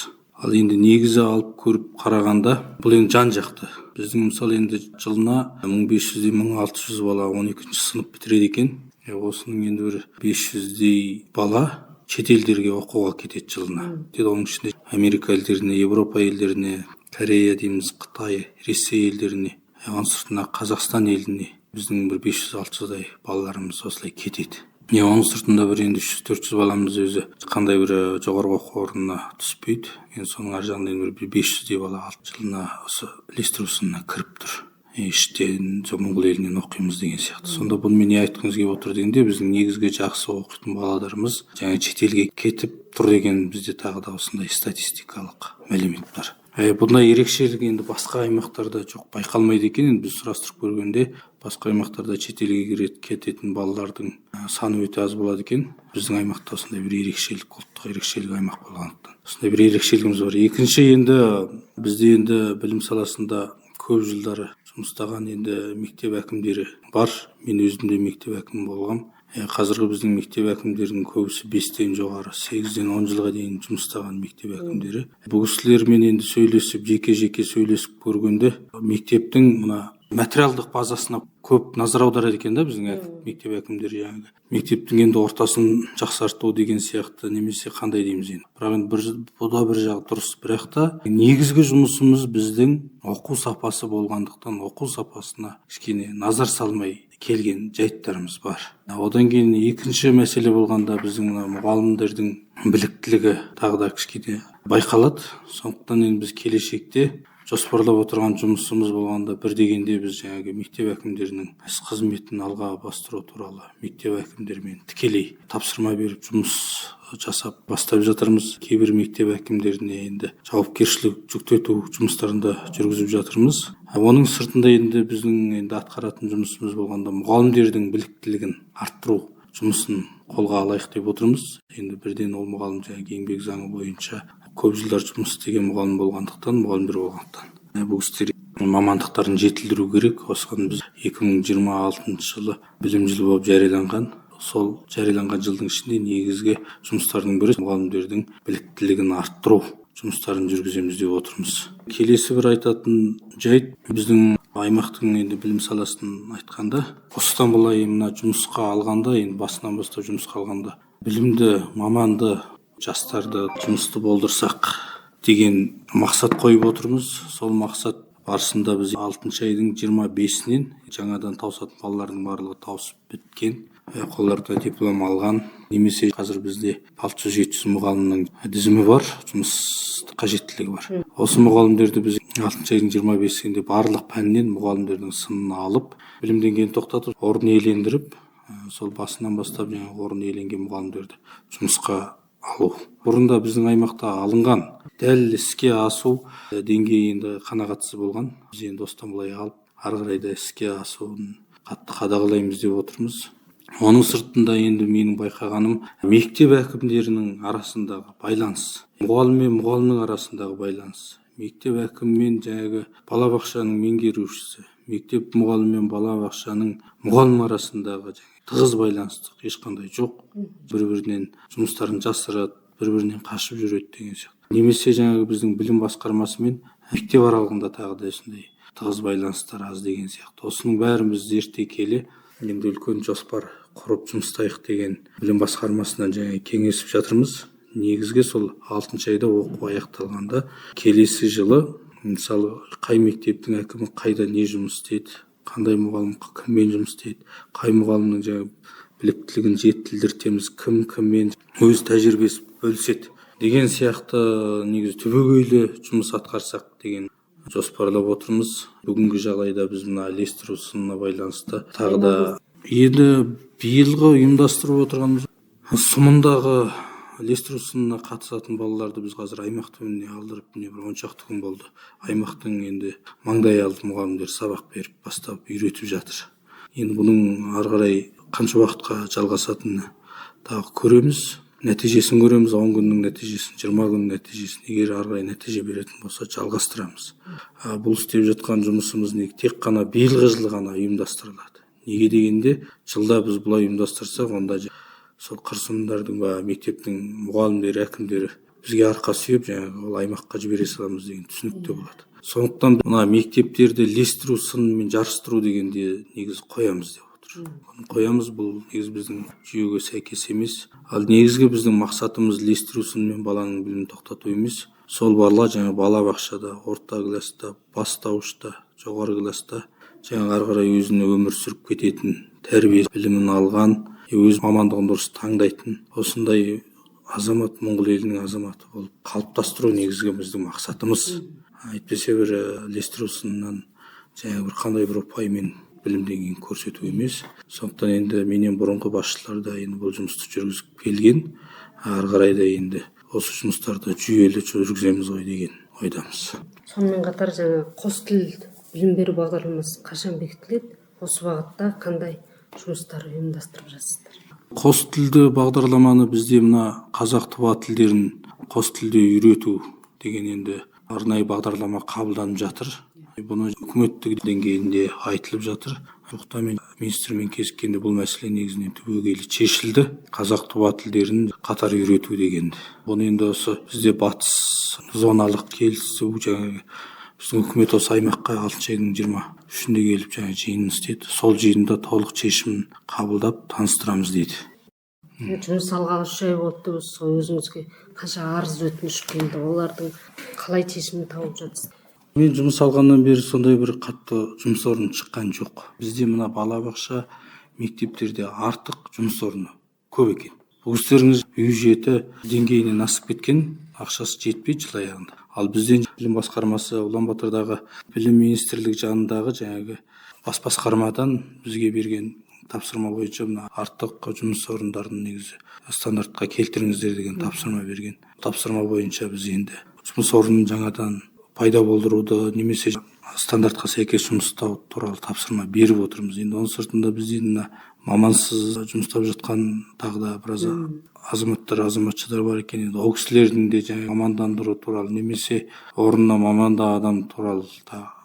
Ал енді негізі алып көріп қарағанда, бұл енді жан-жақты. Біздің мысалы енді жылына 1500-1600 бала 12-ші сынып бітіреді екен. Осының енді бір 500-дей бала шетелдерге оқуға кетеді жылына. Оның ішінде Америка елдеріне, Европа елдеріне, Корея дейміз, Қытай, Ресей елдеріне, оған сыртына Қазақстан еліне біздің бір 500-600-дай балаларымыз осылай кетеді. Оның сыртында бір енді 300-400 баламыз өзі қандай бір жоғарғы оқу орнына түспейді. Енді соның ар жағынан бір 500-дей бала жылына осы ілестіру сынына кіріп тұр. Іштен Моңғол елінен оқимыз деген сияқты. Сонда бұл мен не айтқыңыз келіп отыр дегенде, біздің негізгі жақсы оқитын балаларымыз жаңа шетелге кетіп тұр деген бізде тағы да осындай статистикалық мәлімет бар. Бұндай ерекшелік енді басқа аймақтарда жоқ, байқалмайды екен. Енді біз сұрастырып көргенде басқа аймақтарда шетелге кететін балалардың саны өте аз болады екен. Біздің аймақта осындай бір ерекшелік, ұлттық ерекшелік аймақ болғандықтан осындай бір ерекшелігіміз бар. Екінші, енді бізде енді білім саласында көп жылдары жұмыстаған енді мектеп әкімдері бар. Мен өзім де мектеп әкімі болғам. Қазіргі біздің мектеп әкімдерінің көбісі 5-тен жоғары, 8-ден 10 жылға дейін жұмыстаған мектеп әкімдері. Бұл кісілермен енді сөйлесіп, жеке-жеке сөйлесіп көргенде, мектептің мына материалдық базасына көп назар аударады екен да біздің мектеп әкімдері жаңағы. Мектептің енді ортасын жақсарту деген сияқты, немесе қандай дейміз енді. Бірақ енді бұда бір жағы дұрыс, бірақ та негізгі жұмысымыз біздің оқу сапасы болғандықтан, оқу сапасына кішкене назар салмай келген жайттарымыз бар. Одан кейін екінші мәселе болғанда біздің мұғалімдердің біліктілігі тағы да кішкене байқалады. Сондықтан енді біз келешекте жоспарлап отырған жұмысымыз болғанда бір дегенде біз жаңағы мектеп әкімдерінің іс қызметін алға бастыру туралы мектеп әкімдерімен тікелей тапсырма беріп жұмыс жасап бастап жатырмыз. Кейбір мектеп әкімдеріне енді жауапкершілік жүктету жұмыстарын да жүргізіп жатырмыз. Оның сыртында енді біздің енді атқаратын жұмысымыз болғанда мұғалімдердің біліктілігін арттыру жұмысын қолға алайық деп отырмыз. Енді бірден ол мұғалім жаңағы еңбек заңы бойынша көп жылдар жұмыс істеген мұғалім болғандықтан, мұғалімдер болғандықтан. Бұл кісілер мамандықтарын жетілдіру керек. Осыған біз 2026 жылы білім жылы болып жарияланған. Сол жарияланған жылдың ішінде негізгі жұмыстардың бірі мұғалімдердің біліктілігін арттыру жұмыстарын жүргіземіз деп отырмыз. Келесі бір айтатын жайт, біздің аймақтың енді білім саласын айтқанда, осыдан былай мына жұмысқа алғанда, енді басынан бастап жұмысқа алғанда, білімді, маманды, жастарды жұмысты болдырсақ деген мақсат қойып отырмыз. Сол мақсат барысында біз 6 айдың 25-нен жаңадан тауысатын балалардың барлығы тауысып біткен, қолдарында диплом алған, немесе қазір бізде 600-700 мұғалімнің тізімі бар, жұмыс қажеттілігі бар. Осы мұғалімдерді біз 6 айдың 25-інде барлық пәннен мұғалімдердің сынын алып, білім деңгейін тоқтатып, орын иелендіріп, сол басынан бастап орын иеленген мұғалімдерді жұмысқа алу. Бұрында біздің аймақта алынған дәл іске асу деңгейі енді қанағатсыз болған. Біз енді осыдан былай алып, ары қарай да іске асуын қатты қадағалаймыз деп отырмыз. Оның сыртында енді менің байқағаным мектеп әкімдерінің арасындағы байланыс, мұғалім мен мұғалімнің арасындағы байланыс, мектеп әкімі мен жаңағы балабақшаның меңгерушісі, мектеп мұғалім мен балабақшаның мұғалім арасындағы тығыз байланыстық ешқандай жоқ. Бір-бірінен жұмыстарын жасырады, бір-бірінен қашып жүреді деген сияқты. Немесе жаңағы біздің білім басқармасы мен мектеп аралығында тағы да осындай тығыз байланыстар аз деген сияқты. Осының бәрін біз зерттей келе енді үлкен жоспар құрып жұмыстайық деген білім басқармасынан кеңесіп жатырмыз. Негізге сол 6 айда оқу аяқталғанда келесі жылы мысалы қай мектептің әкімі қайда не жұмыс істейді, қандай мұғалім кіммен жұмыс істейді, қай мұғалімнің біліктілігін жетілдіртеміз, кіммен өз тәжірибесі бөліседі деген сияқты негізі түбегейлі жұмыс атқарсақ деген жоспарлап отырмыз. Бүгінгі жағдайда біз мына ілестіру сынына байланысты тағы да енді биылғы ұйымдастырып отырғанымыз сұмындағы ілестіру сынына қатысатын балаларды біз қазір аймақ түбіне алдырып міне бір 10 шақты күн болды. Аймақтың енді маңдай алды мұғалімдер сабақ беріп бастап үйретіп жатыр. Енді бұның ары қарай қанша уақытқа жалғасатынын тағы көреміз. Нәтижесін көреміз, 10 күннің нәтижесін, 20 күннің нәтижесін. Егер ары қарай нәтиже беретін болса жалғастырамыз. Бұл істеп жатқан жұмысымыз тек қана биылғы жылы ғана ұйымдастырылады. Неге дегенде жылда біз бұлай ұйымдастырсақ, онда сол қырсымдардың мектептің мұғалімдері, әкімдері бізге арқа сүйеп ол аймаққа жібере саламыз деген түсінікте болады. Сондықтан мына мектептерді ілестіру сынымен жарыстыру дегенде негіз қоямыз деп отыр. Қоямыз, бұл негіз біздің жүйеге сәйкес емес. Ал негізгі біздің мақсатымыз ілестіру сынымен баланың білімін тоқтату емес. Сол бала бала бақшада, орта класста, бастауышта, жоғары класста ары қарай өзіне өмір сүріп кететін, тәрбие білімін алған, өз мамандығын дұрыс таңдайтын, осындай азамат, Моңғол елінің азаматы болып қалыптастыру негізгі біздің мақсатымыз. Әйтпесе бір ілестіру сынынан бір қандай бір ұпаймен білім деңгейін көрсету емес. Сондықтан енді менен бұрынғы басшылар да енді бұл жұмысты жүргізіп келген. Ары қарай да енді осы жұмыстарды жүйелі жүргіземіз ғой деген ойдамыз. Сонымен қатар қос тіл білім беру бағдарламасы қашан бекітіледі? Осы бағытта қандай жұмыстар ұйымдастырып жатсыздар? Қос тілді бағдарламаны бізде мына қазақ тұба тілдерін қос тілде үйрету деген енді арнайы бағдарлама қабылданып жатыр. Бұны үкіметтік деңгейінде айтылып жатыр. Мен министрмен кезіккенде бұл мәселе негізінен түбегейлі шешілді. Қазақ тұба тілдерін қатар үйрету дегенді. Бұны енді осы бізде батыс зоналық келісу біздің үкімет осы аймаққа 6 айдың 23-інде келіп жиынын істеді. Сол жиында толық шешімін қабылдап таныстырамыз дейді. Жұмыс алғалы 3 ай болды, өзіңізге қанша арыз өтініш келді, олардың қалай шешімін тауып жатсыз? Мен жұмыс алғаннан бері сондай бір қатты жұмыс орны шыққан жоқ. Бізде мына балабақша мектептерде артық жұмыс орны көп екен. Бұл кісілеріңіз бюджеті деңгейінен асып кеткен, ақшасы жетпей жыл аяғында. Ал бізден білім басқармасы Улан-Батордағы білім министрлігі жанындағы бас басқармадан бізге берген тапсырма бойынша мына артық жұмыс орындарын негізі стандартқа келтіріңіздер деген тапсырма берген. Тапсырма бойынша біз енді жұмыс орнын жаңадан пайда болдыруды немесе стандартқа сәйкес жұмыс істеу туралы тапсырма беріп отырмыз. Енді оның сыртында бізде мамансыз жұмыстап жатқан тағы да біраз азаматшылар бар екен. Енді ол кісілердің де мамандандыру туралы немесе орнына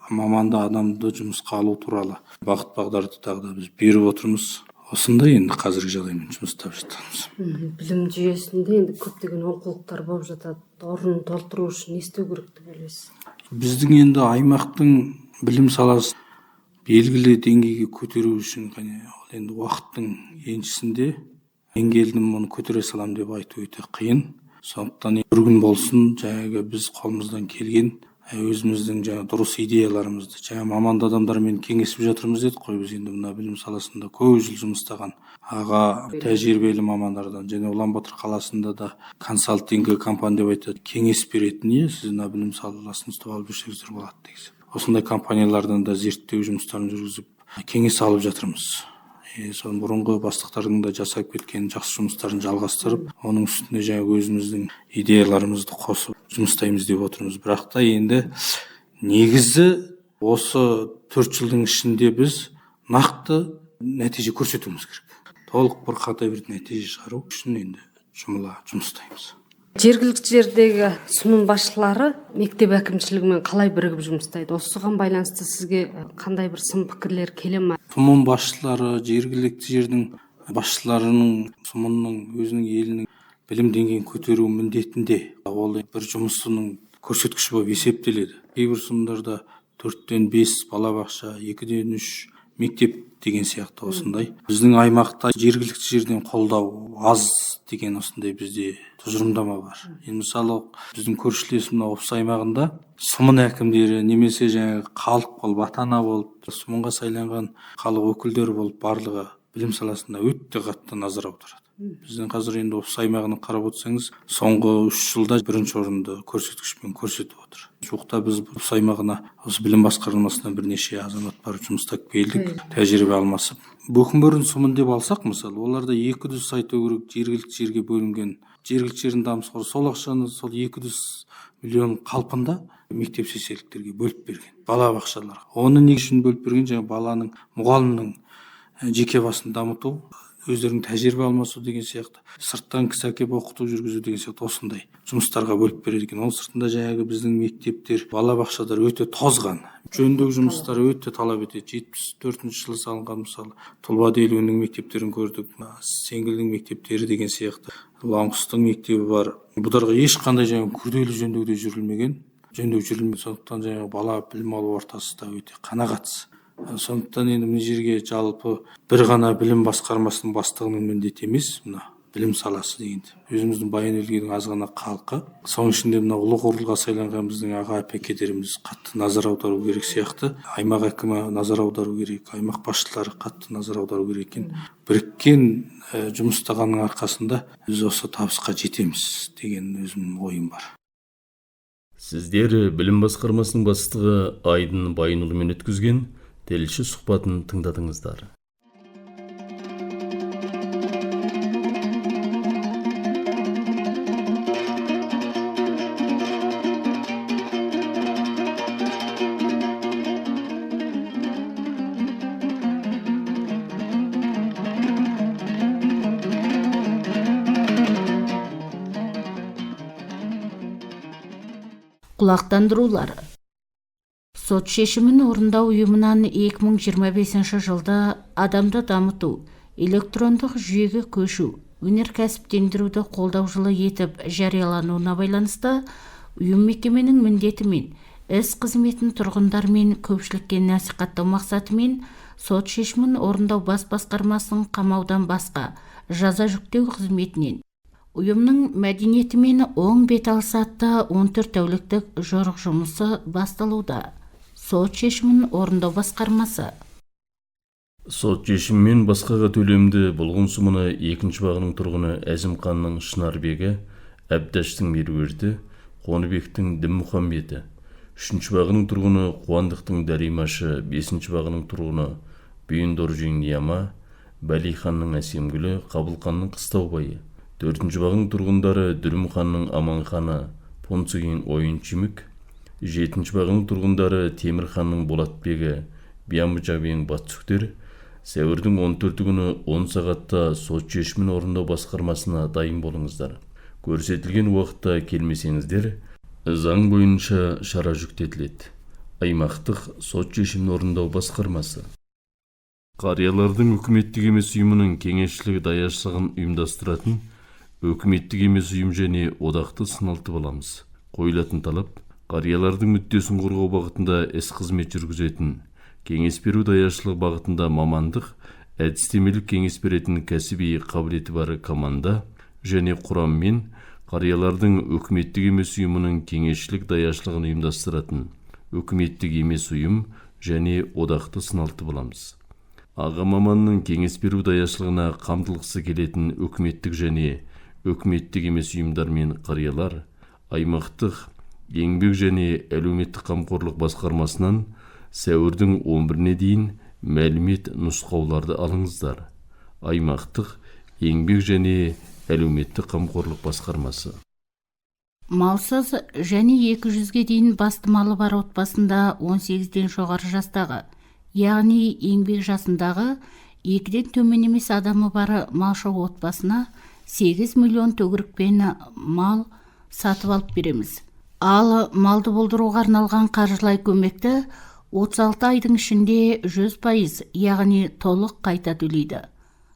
маманды адамды жұмысқа алу туралы бағыт бағдарды тағы да біз беріп отырмыз. Осындай енді қазіргі жағдаймен жұмыстап жатырмыз. Білім жүйесінде енді көптеген олқылықтар болып жатады. Орнын толтыру үшін не істеу керек деп ойлайсыз? Біздің енді аймақтың білім саласы белгілі деңгейге көтеру үшін енді уақыттың еншісінде мен келдім мұны көтере салам деп айту өте қиын. Сондықтан бір күн болсын біз қолымыздан келген өзіміздің дұрыс идеяларымызды маманды адамдармен кеңесіп жатырмыз дедік қой. Біз енді мына білім саласында көп жыл жұмыстаған аға тәжірибелі мамандардан Улан-Батор қаласында да консалтинг компания деп айтады, кеңес беретін, сіз мына білім саласын ұстап алып жүрсеңіздер болады деген. Осындай компаниялардан да зерттеу жұмыстарын жүргізіп кеңес алып жатырмыз. Соның бұрынғы бастықтардың да жасап кеткен жақсы жұмыстарын жалғастырып, оның үстіне өзіміздің идеяларымызды қосып жұмыстаймыз деп отырмыз. Бірақ та енді негізі осы 4 жылдың ішінде біз нақты нәтиже көрсетуіміз керек. Толық бір қандай бір нәтиже шығару үшін енді жұмыла жұмыстаймыз. Жергілікті жердегі сұмын басшылары мектеп әкімшілігімен қалай бірігіп жұмыстайды? Осыған байланысты сізге қандай бір сын пікірлер келе ме? Сұмын басшылары жергілікті жердің басшыларының сұмынның өзінің елінің білім деңгейін көтеру міндетінде. Ол бір жұмысының көрсеткіші болып есептеледі. Кейбір сұмдарда 4-5 балабақша, 2-3 мектеп деген сияқты осындай. Біздің аймақта жергілікті жерден қолдау аз деген осындай бізде тұжырымдама бар. Енді мысалы біздің көршілес мына Опсай аймағында сұмын әкімдері немесе жаңағы халық болып, ата-ана болып, сұмынға сайланған халық өкілдері болып барлығы білім саласында өте қатты назар аударады. Біздің қазір енді Опсай аймағын қарап отырсаңыз, соңғы 3 жылда бірінші орынды көрсеткішпен көрсетіп отыр. Жуықта біз Опсай аймағына осы білім басқармасынан бірнеше азамат барып жұмыстап келдік, тәжірибе алмасып. Бөкімбөрін сұмын деп алсақ, мысалы, оларда 200 айту керек, жергілікті жерге бөлінген, жергілікті жердің дамысқа сол ақшаны сол 200 миллион қалпында мектеп шешеліктерге бөліп берген, бала бақшаларға. Оны не үшін бөліп берген? Жаңа баланың, мұғалімнің жеке басын дамыту, өздерінің тәжірибе алмасу деген сияқты, сырттан кісі әкеп оқыту жүргізу деген сияқты осындай жұмыстарға бөліп береді екен. Ол сыртында жаңағы біздің мектептер, бала бақшалар өте тозған. Жөндеу жұмыстары өте талап етеді. 74 жылы салынған мысалы Тұлба Делуінің мектептерін көрдік, Сеңгілдің мектептері деген сияқты. Лаңқұстың мектебі бар. Бұдарға ешқандай жаңағы күрделі жөндеуде жүрілмеген. Жөндеу жүрілмеген, сондықтан жаңағы бала білім алу ортасы да өте қанағатсыз. Сондықтан енді мына жерге жалпы бір ғана білім басқармасының бастығының міндеті емес, мына білім саласы дегенде. Өзіміздің Баян-Өлгейдің аз ғана халқы, соның ішінде мына ұлы қорылға сайланған біздің аға апекелеріміз қатты назар аудару керек сияқты, аймақ әкімі назар аудару керек, аймақ басшылары қатты назар аудару керек екен. Біріккен жұмыстағанның арқасында біз осы табысқа жетеміз деген өзімнің ойым бар. Сіздер білім басқармасының бастығы Айдын Байынұлымен өткізген телші сұхбатын тыңдадыңыздар. Құлақтандырулар. Сот шешімін орындау ұйымынан 2025 жылда адамды дамыту, электрондық жүйеге көшу, өнеркәсіптендіруді қолдау жылы етіп жариялануына байланысты ұйым мекеменің міндетімен іс қызметін тұрғындар мен көпшілікке насихаттау мақсатымен сот шешімін орындау бас басқармасының қамаудан басқа жаза жүктеу қызметінен ұйымның мәдениеті мен оң бет алысы атты 14 тәуліктік жорық жұмысы басталуда. Сот шешімін орындау басқармасы. Сот шешімімен басқаға төлемді бұлғын сұмыны 2 бағының тұрғыны Әзімханның Шынарбегі, Әбдәштің Меруерді, Қоныбектің Діммұхамбеті, 3 бағының тұрғыны Қуандықтың Дәримашы, 5 бағының тұрғыны Бүйіндоржың Нияма, Бәлиханның Әсемгүлі, Қабылқанның Қыстаубайы, 4 бағының тұрғындары Дүрімханның Аманханы, Понцыгин Ойынчимік, 7 бағының тұрғындары Темірханның Болатбегі, Биямбыжабең Батсүктер, сәуірдің 14 күні 10 сағатта сот шешімін орындау басқармасына дайын болыңыздар. Көрсетілген уақытта келмесеңіздер, заң бойынша шара жүктетіледі. Аймақтық сот шешімін орындау басқармасы. Қариялардың үкіметтік емес ұйымының кеңесшілігі даяшылығын ұйымдастыратын үкіметтік емес ұйым және одақты сыналты боламыз. Қойылатын талап, қариялардың мүддесін қорғау бағытында іс қызмет жүргізетін, кеңес беру даяшылық бағытында мамандық, әдістемелік кеңес беретін кәсіби қабілеті бар команда және құраммен қариялардың үкіметтік емес ұйымының кеңесшілік даяшылығын ұйымдастыратын үкіметтік емес ұйым және одақты сыналты боламыз. Аға маманның кеңес беру даяшылығына қамтылғысы келетін үкіметтік және үкіметтік емес ұйымдар мен қариялар аймақтық еңбек және әлеуметтік қамқорлық басқармасынан сәуірдің 11-не дейін мәлімет нұсқауларды алыңыздар. Аймақтық еңбек және әлеуметтік қамқорлық басқармасы. Малсыз және 200-ге дейін басты малы бар отбасында 18-ден жоғары жастағы, яғни еңбек жасындағы 2-ден төмен емес адамы бар малшы отбасына 8 миллион төгірікпен мал сатып алып береміз. Ал малды болдыруға арналған қаржылай көмекті 36 айдың ішінде 100%, яғни толық қайта төлейді.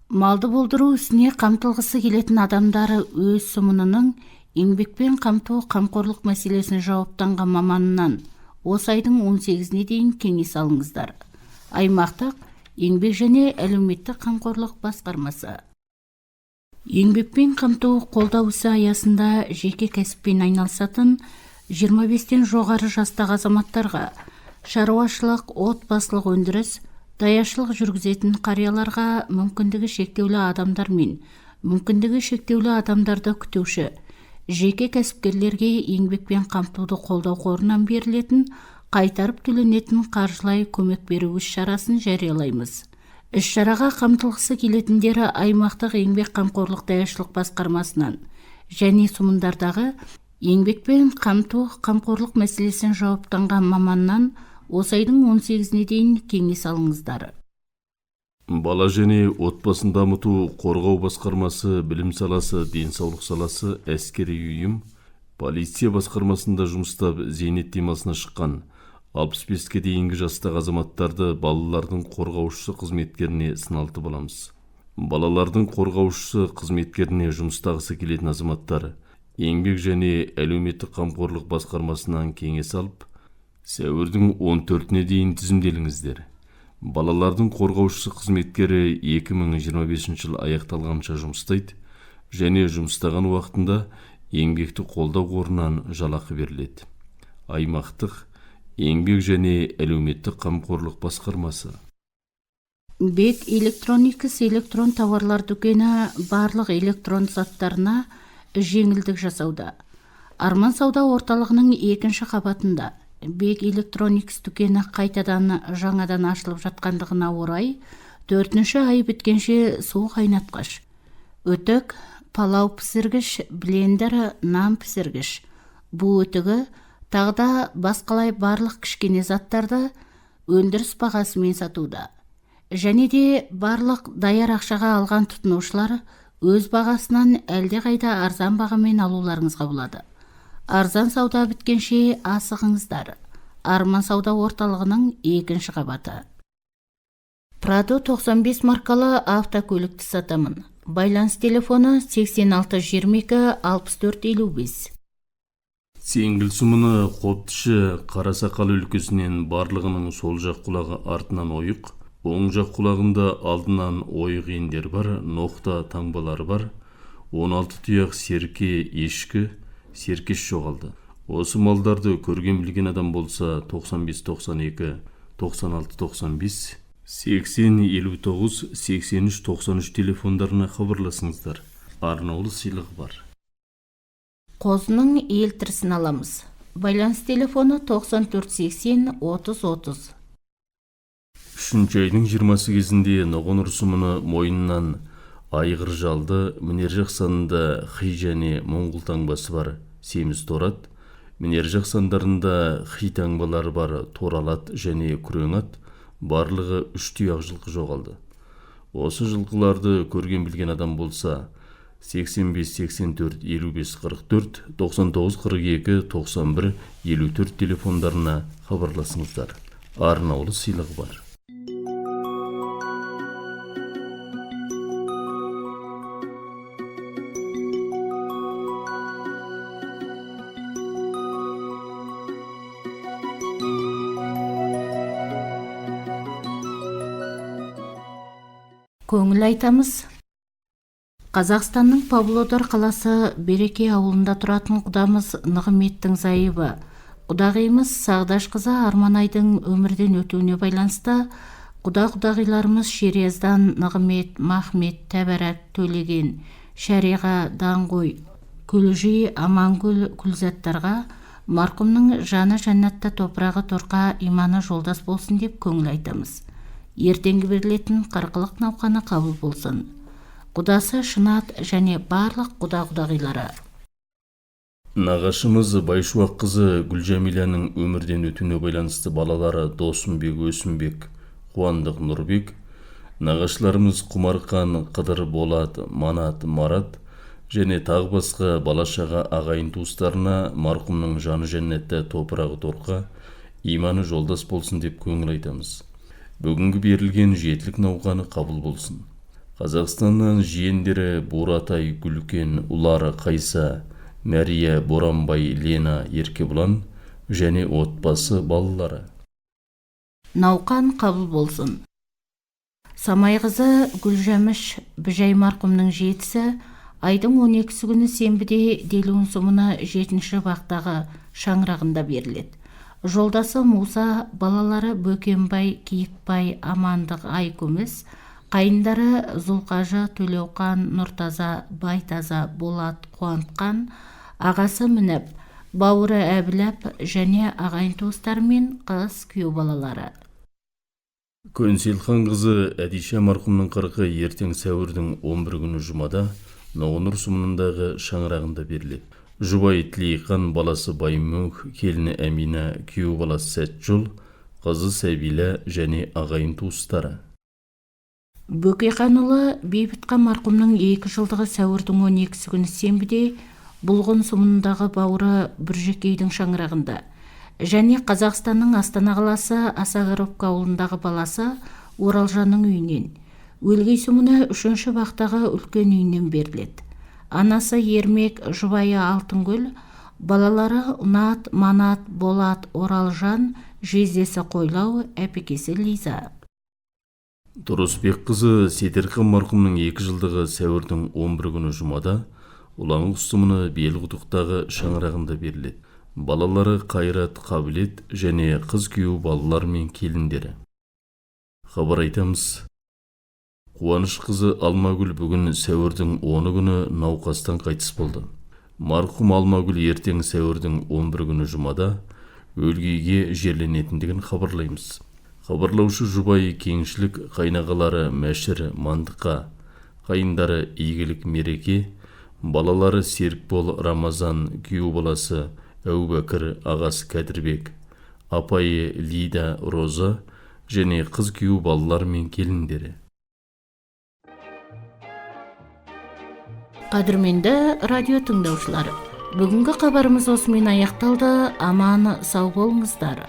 Малды болдыру ісіне қамтылғысы келетін адамдары өз сұмынының еңбекпен қамту қамқорлық мәселесін жауаптанған маманынан осы айдың 18-не дейін кеңес алыңыздар. Аймақтық еңбек және әлеуметтік қамқорлық басқармасы. Еңбекпен қамту қолдау ісі аясында жеке кәсіппен айналысатын 25-тен жоғары жастағы азаматтарға, шаруашылық, отбасылық өндіріс, даяшылық жүргізетін қарияларға, мүмкіндігі шектеулі адамдар мен мүмкіндігі шектеулі адамдарды күтуші, жеке кәсіпкерлерге еңбекпен қамтуды қолдау қорынан берілетін қайтарып төленетін қаржылай көмек беру іс-шарасын жариялаймыз. Іс-шараға қамтылғысы келетіндері аймақтық еңбек қамқорлық даяшылық басқармасынан және сумындардағы еңбекпен қамту қамқорлық мәселесін жауаптанған маманнан осы айдың 18-не дейін кеңес алыңыздар. Бала және отбасын дамыту қорғау басқармасы, білім саласы, денсаулық саласы, әскери ұйым, полиция басқармасында жұмыстап зейнет демалысына шыққан 65-ке дейінгі жастағы азаматтарды балалардың қорғаушысы қызметкеріне сыналтып аламыз. Балалардың қорғаушысы қызметкеріне жұмыстағысы келетін азаматтар еңбек және әлеуметтік қамқорлық басқармасынан кеңес алып, сәуірдің 14-не дейін тізімделіңіздер. Балалардың қорғаушысы қызметкері 2025 жыл аяқталғанша жұмыстайды және жұмыстаған уақытында еңбекті қолдау қорынан жалақы беріледі. Аймақтық еңбек және әлеуметтік қамқорлық басқармасы. Бек электроникс электрон тауарлар дүкені барлық электрон заттарына жеңілдік жасауда. Арман сауда орталығының 2-ші қабатында Бек электроникс дүкені қайтадан жаңадан ашылып жатқандығына орай 4-ші ай біткенше су қайнатқыш, өтік, палау пісіргіш, блендер, нан пісіргіш. Бұл өтігі тағда басқалай барлық кішкене заттарды өндіріс бағасымен сатуда. Және де барлық даяр ақшаға алған тұтынушылар өз бағасынан әлде қайда арзан бағамен алуларыңызға болады. Арзан сауда біткенше асығыңыздар. Арман сауда орталығының 2-ші қабаты. Прадо 95 маркалы автокөлікті сатамын. Байланыс телефоны 86 22 64 55. Сеңгіл сумыны қоптышы Қарасақал өлкесінен барлығының сол жақ құлағы артынан ойық, оң жақ құлағында алдынан ойық ендер бар, ноқта таңбалары бар, 16 тұяқ серке ешкі, серкеш жоғалды. Осы малдарды көрген білген адам болса 95-92, 96-95, 80-59, 83-93 телефондарына хабарласыңыздар. Арнаулы сыйлық бар. Қозының елтірісін аламыз. Байланыс телефоны 94-80 30-30. 3-ші айдың 20-сы кезінде ноғын ұрсымыны мойыннан айғыр жалды, мінер жақсанында қи және моңғол таңбасы бар семіз торат, мінер жақсандарында қи таңбалары бар торалат және күреңат, барлығы 3 тұяқ жылқы жоғалды. Осы жылқыларды көрген білген адам болса 85-84 55-44, 99-42, 91, 54 телефондарына хабарласыңыздар. Арнаулы сыйлық бар. Көңіл айтамыз. Қазақстанның Павлодар қаласы Береке ауылында тұратын құдамыз Нығметтің зайыбы, құдағиымыз Сағдаш қызы Арманайдың өмірден өтуіне байланысты құда-құдағиларымыз Шерияздан Нығмет, Махмет, Тәбәрәк, Төлеген, Шариға, Даңғой, Күлжи, Амангүл, Күлзаттарға марқұмның жаны жәннатта, топырағы торқа, иманы жолдас болсын деп көңіл айтамыз. Ертеңгі берілетін қырқылық науқаны қабыл болсын. Құдасы Шынат және барлық құда-құдағилары. Нағашымыз Байшуақ қызы Гүлжамиляның өмірден өтуіне байланысты балалары Досымбек, Өсімбек, Қуандық, Нұрбек, нағашыларымыз Құмарқан, Қыдыр, Болат, Манат, Марат және тағы басқа балашаға ағайын туыстарына марқұмның жаны жәннатта, топырағы торқа, иманы жолдас болсын деп көңіл айтамыз. Бүгінгі берілген жетілік науқаны қабыл болсын. Қазақстаннан жиендері Буратай, Гүлкен, Улары, Қайса, Мәрия, Боранбай, Лена, Еркебұлан және отбасы балалары. Науқан қабыл болсын. Самай қызы Гүлжәміш Біжай марқұмның жетісі айдың 12-сі күні сенбіде Делуін сұмына 7-ші бақтағы шаңырағында беріледі. Жолдасы Муса, балалары Бөкенбай, Киікбай, Амандық, Айкөміс, қайындары Зұлқажы, Төлеуқан, Нұртаза, Байтаза, Болат, Қуантқан, ағасы Мініп, бауыры Әбіләп және ағайын туыстарымен қыз күйеу балалары. Көнселхан қызы Әдиша марқұмның 40-ы ертең сәуірдің 11 күні жұмада Ноғыныр сұмынындағы шаңырағында беріледі. Жұбай Тілейқан, баласы Баймөк, келіні Әмина, күйеу баласы Сәтжол, қызы Сәбила және ағайын туыстары. Бөкейханұлы Бейбітқан марқұмның 2 жылдығы сәуірдің 12-сі күні сенбіде Бұлғын сұмынындағы бауыры Бүржекейдің шаңырағында және Қазақстанның Астана қаласы Асағыровка ауылындағы баласы Оралжанның үйінен, Өлгей сұмыны 3-ші бақтағы үлкен үйінен беріледі. Анасы Ермек, жұбайы Алтынгүл, балалары Ұнат, Манат, Болат, Оралжан, жездесі Қойлау, әпекесі Лиза. Тұрысбек қызы Сетерхан марқұмның 2 жылдығы сәуірдің 11 күні жұмада Ұлаңық сұмыны Белқұдықтағы шаңырағында беріледі. Балалары Қайрат, Қабілет және қыз күйеу балалар мен келіндері. Хабар айтамыз. Қуаныш қызы Алмагүл бүгін сәуірдің 10 күні науқастан қайтыс болды. Марқұм Алмагүл ертең сәуірдің 11 күні жұмада өлгейге жерленетіндігін хабарлаймыз. Хабарлаушы жұбайы Кеңшілік, қайнағалары Мәшір, Мандыққа, қайындары Игілік, Мереке, балалары Серікбол, Рамазан, күйеу баласы Әубәкір, ағасы Кәдірбек, апайы Лида, Роза және қыз күйеу балалар мен келіндері. Қадірменді радио тыңдаушылары, бүгінгі хабарымыз осымен аяқталды. Аман сау болыңыздар.